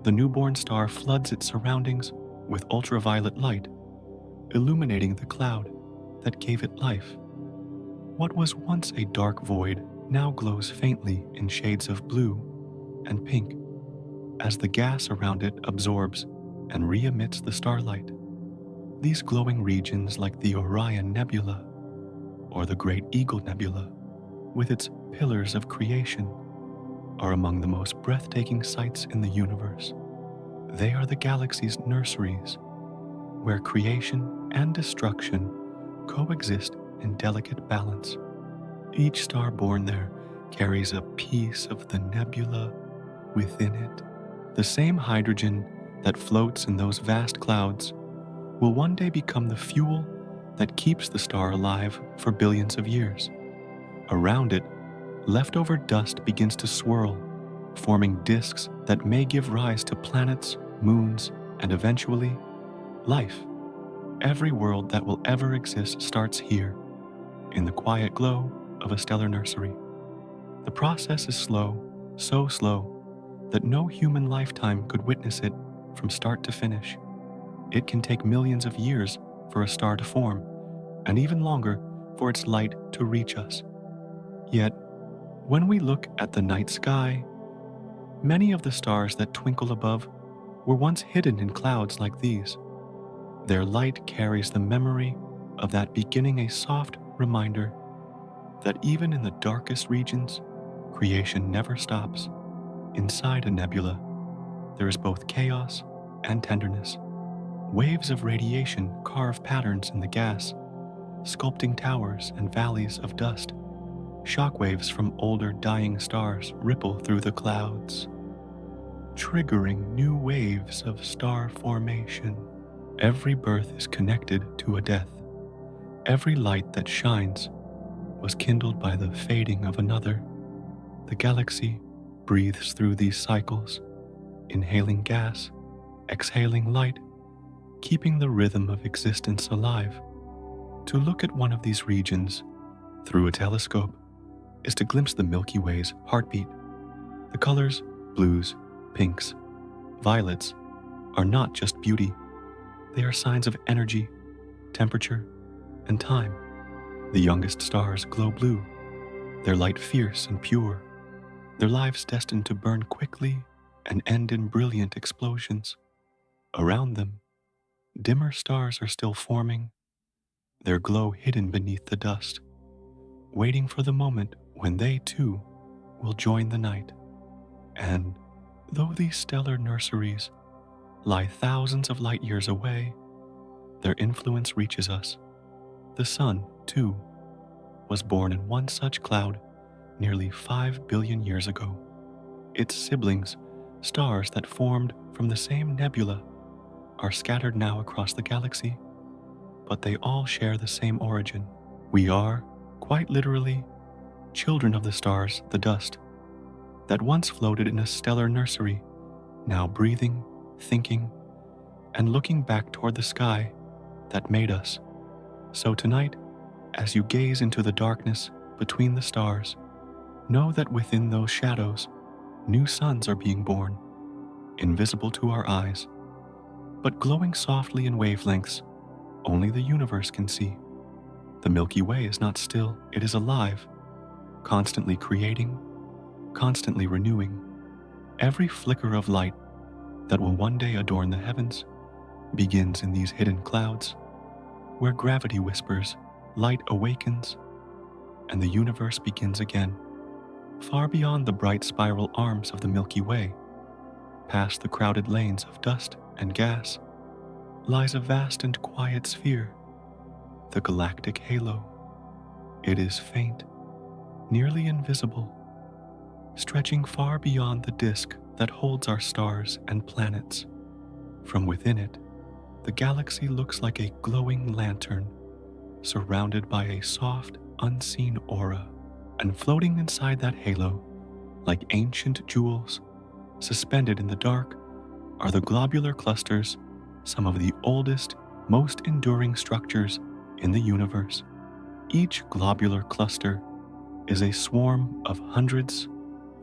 The newborn star floods its surroundings with ultraviolet light, illuminating the cloud that gave it life. What was once a dark void now glows faintly in shades of blue and pink as the gas around it absorbs and re-emits the starlight. These glowing regions, like the Orion Nebula or the Great Eagle Nebula, with its pillars of creation, are among the most breathtaking sights in the universe. They are the galaxy's nurseries, where creation and destruction coexist in delicate balance. Each star born there carries a piece of the nebula within it. The same hydrogen that floats in those vast clouds will one day become the fuel that keeps the star alive for billions of years. Around it, leftover dust begins to swirl, forming disks that may give rise to planets, moons, and eventually, life. Every world that will ever exist starts here, in the quiet glow of a stellar nursery. The process is slow, so slow, that no human lifetime could witness it from start to finish. It can take millions of years for a star to form, and even longer for its light to reach us. Yet, when we look at the night sky, many of the stars that twinkle above were once hidden in clouds like these. Their light carries the memory of that beginning, a soft reminder that even in the darkest regions, creation never stops. Inside a nebula, there is both chaos and tenderness, Waves of radiation carve patterns in the gas, sculpting towers and valleys of dust. Shockwaves from older dying stars ripple through the clouds, triggering new waves of star formation. Every birth is connected to a death. Every light that shines was kindled by the fading of another. The galaxy breathes through these cycles, inhaling gas, exhaling light, keeping the rhythm of existence alive. To look at one of these regions through a telescope is to glimpse the Milky Way's heartbeat. The colors, blues, pinks, violets, are not just beauty. They are signs of energy, temperature, and time. The youngest stars glow blue, their light fierce and pure, their lives destined to burn quickly and end in brilliant explosions. Around them, dimmer stars are still forming, their glow hidden beneath the dust, waiting for the moment when they too will join the night. And though these stellar nurseries lie thousands of light years away, their influence reaches us. The sun, too, was born in one such cloud nearly 5 billion years ago. Its siblings, stars that formed from the same nebula, are scattered now across the galaxy, but they all share the same origin. We are, quite literally, children of the stars, the dust, that once floated in a stellar nursery, now breathing, thinking, and looking back toward the sky that made us. So tonight, as you gaze into the darkness between the stars, know that within those shadows, new suns are being born, invisible to our eyes, but glowing softly in wavelengths only the universe can see. The Milky Way is not still, it is alive, constantly creating, constantly renewing. Every flicker of light that will one day adorn the heavens begins in these hidden clouds, where gravity whispers, light awakens, and the universe begins again. Far beyond the bright spiral arms of the Milky Way, past the crowded lanes of dust and gas, lies a vast and quiet sphere, the galactic halo. It is faint, nearly invisible, stretching far beyond the disk that holds our stars and planets. From within it, the galaxy looks like a glowing lantern, surrounded by a soft, unseen aura, and floating inside that halo, like ancient jewels, suspended in the dark, are the globular clusters, some of the oldest, most enduring structures in the universe. Each globular cluster is a swarm of hundreds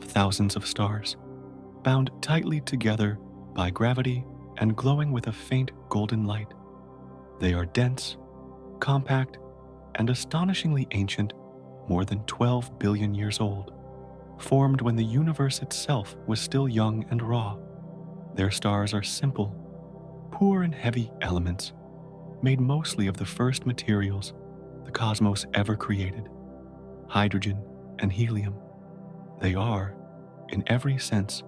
of thousands of stars, bound tightly together by gravity and glowing with a faint golden light. They are dense, compact, and astonishingly ancient, more than 12 billion years old, formed when the universe itself was still young and raw. Their stars are simple, poor in heavy elements, made mostly of the first materials the cosmos ever created, hydrogen and helium. They are, in every sense,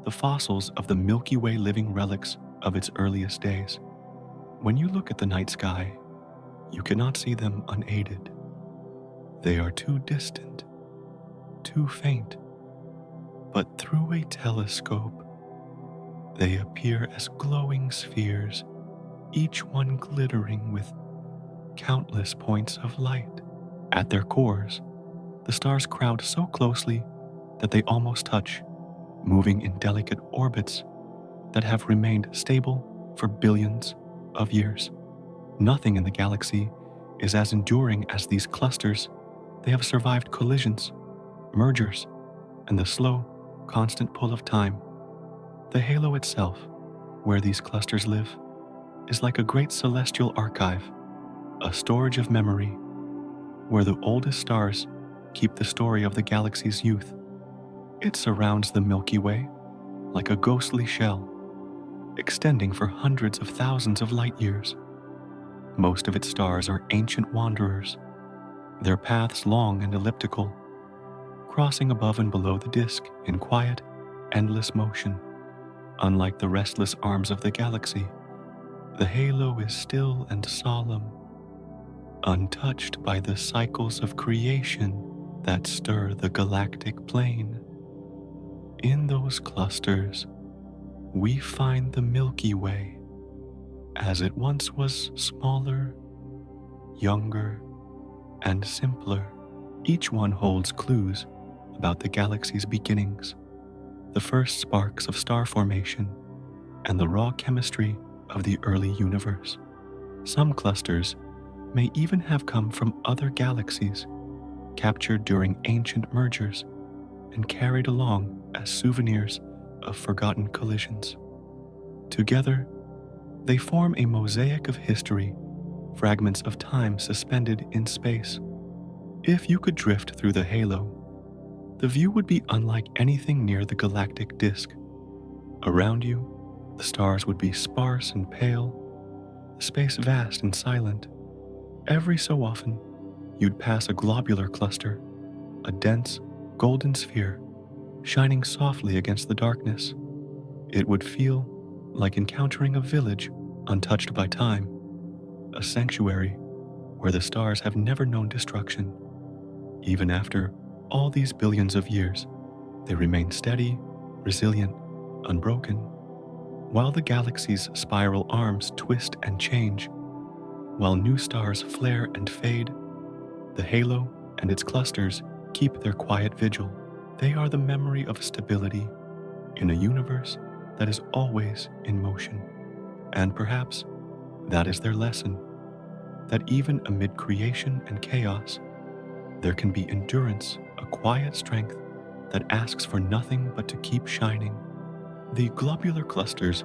the fossils of the Milky Way living relics of its earliest days. When you look at the night sky, you cannot see them unaided. They are too distant, too faint, but through a telescope, they appear as glowing spheres, each one glittering with countless points of light. At their cores, the stars crowd so closely that they almost touch, moving in delicate orbits that have remained stable for billions of years. Nothing in the galaxy is as enduring as these clusters. They have survived collisions, mergers, and the slow, constant pull of time. The halo itself, where these clusters live, is like a great celestial archive, a storage of memory, where the oldest stars keep the story of the galaxy's youth. It surrounds the Milky Way like a ghostly shell, extending for hundreds of thousands of light years. Most of its stars are ancient wanderers, their paths long and elliptical, crossing above and below the disk in quiet, endless motion. Unlike the restless arms of the galaxy, The halo is still and solemn, untouched by the cycles of creation that stir the galactic plane. In those clusters, we find the Milky Way, as it once was smaller, younger, and simpler. Each one holds clues about the galaxy's beginnings, the first sparks of star formation, and the raw chemistry of the early universe. Some clusters may even have come from other galaxies, captured during ancient mergers and carried along as souvenirs of forgotten collisions. Together, they form a mosaic of history, fragments of time suspended in space. If you could drift through the halo, the view would be unlike anything near the galactic disk. Around you, the stars would be sparse and pale, the space vast and silent. Every so often, you'd pass a globular cluster, a dense, golden sphere, shining softly against the darkness. It would feel like encountering a village untouched by time, a sanctuary where the stars have never known destruction. Even after all these billions of years, they remain steady, resilient, unbroken. While the galaxy's spiral arms twist and change, while new stars flare and fade, the halo and its clusters keep their quiet vigil. They are the memory of stability in a universe that is always in motion. And perhaps that is their lesson, that even amid creation and chaos, there can be endurance, a quiet strength that asks for nothing but to keep shining. The globular clusters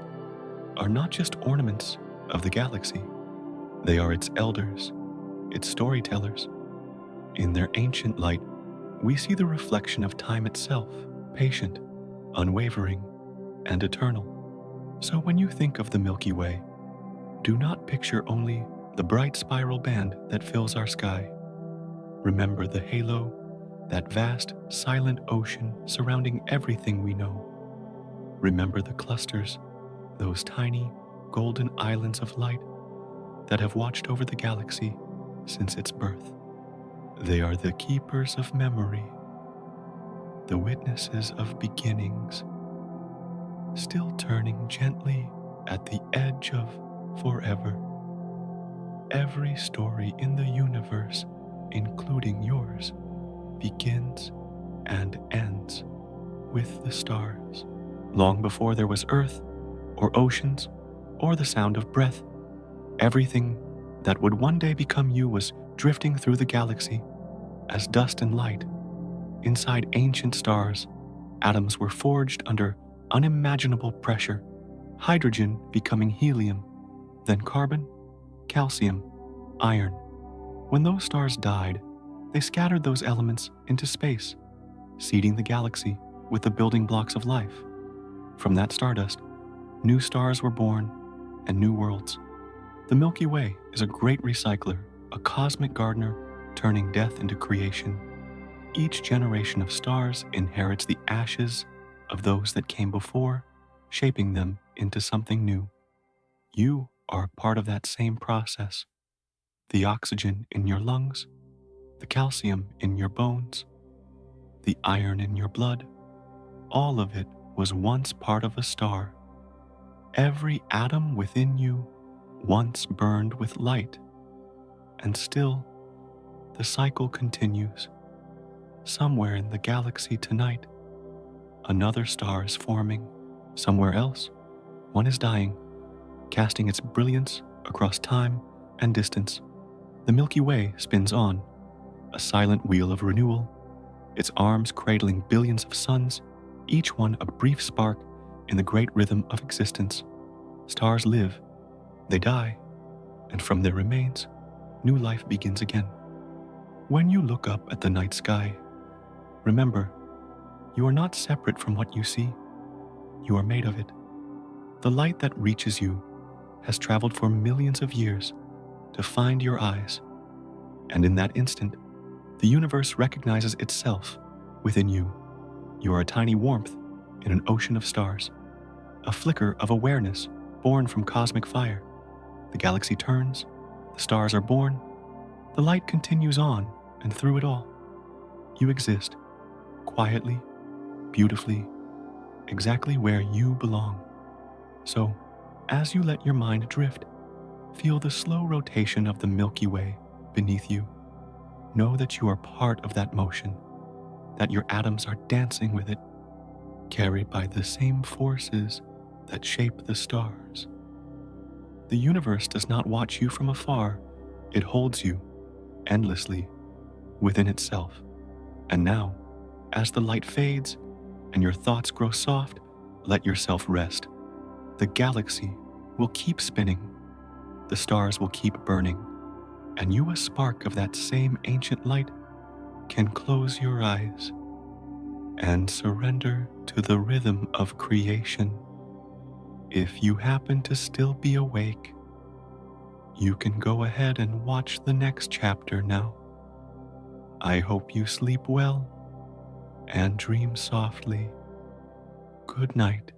are not just ornaments of the galaxy. They are its elders, its storytellers. In their ancient light, we see the reflection of time itself, patient, unwavering, and eternal. So when you think of the Milky Way, do not picture only the bright spiral band that fills our sky. Remember the halo, that vast, silent ocean surrounding everything we know. Remember the clusters, those tiny, golden islands of light that have watched over the galaxy since its birth. They are the keepers of memory, the witnesses of beginnings, still turning gently at the edge of forever. Every story in the universe, including yours, begins and ends with the stars. Long before there was earth, or oceans, or the sound of breath, everything that would one day become you was drifting through the galaxy as dust and light. Inside ancient stars, atoms were forged under unimaginable pressure, hydrogen becoming helium, then carbon, calcium, iron. When those stars died, they scattered those elements into space, seeding the galaxy with the building blocks of life. From that stardust, new stars were born and new worlds. The Milky Way is a great recycler, a cosmic gardener turning death into creation. Each generation of stars inherits the ashes of those that came before, shaping them into something new. You are part of that same process. The oxygen in your lungs, the calcium in your bones, the iron in your blood, all of it was once part of a star. Every atom within you once burned with light, and still the cycle continues. Somewhere in the galaxy tonight, another star is forming. Somewhere else, one is dying, casting its brilliance across time and distance. The Milky Way spins on, a silent wheel of renewal, its arms cradling billions of suns, each one a brief spark in the great rhythm of existence. Stars live, they die, and from their remains, new life begins again. When you look up at the night sky, remember, you are not separate from what you see. You are made of it. The light that reaches you has traveled for millions of years to find your eyes, and in that instant, the universe recognizes itself within you. You are a tiny warmth in an ocean of stars, a flicker of awareness born from cosmic fire. The galaxy turns, the stars are born, the light continues on, and through it all, you exist, quietly, beautifully, exactly where you belong. So, as you let your mind drift, feel the slow rotation of the Milky Way beneath you. Know that you are part of that motion, that your atoms are dancing with it, carried by the same forces that shape the stars. The universe does not watch you from afar, it holds you endlessly within itself. And now, as the light fades and your thoughts grow soft, let yourself rest. The galaxy will keep spinning, the stars will keep burning, and you, a spark of that same ancient light, can close your eyes and surrender to the rhythm of creation. If you happen to still be awake, you can go ahead and watch the next chapter now. I hope you sleep well and dream softly. Good night.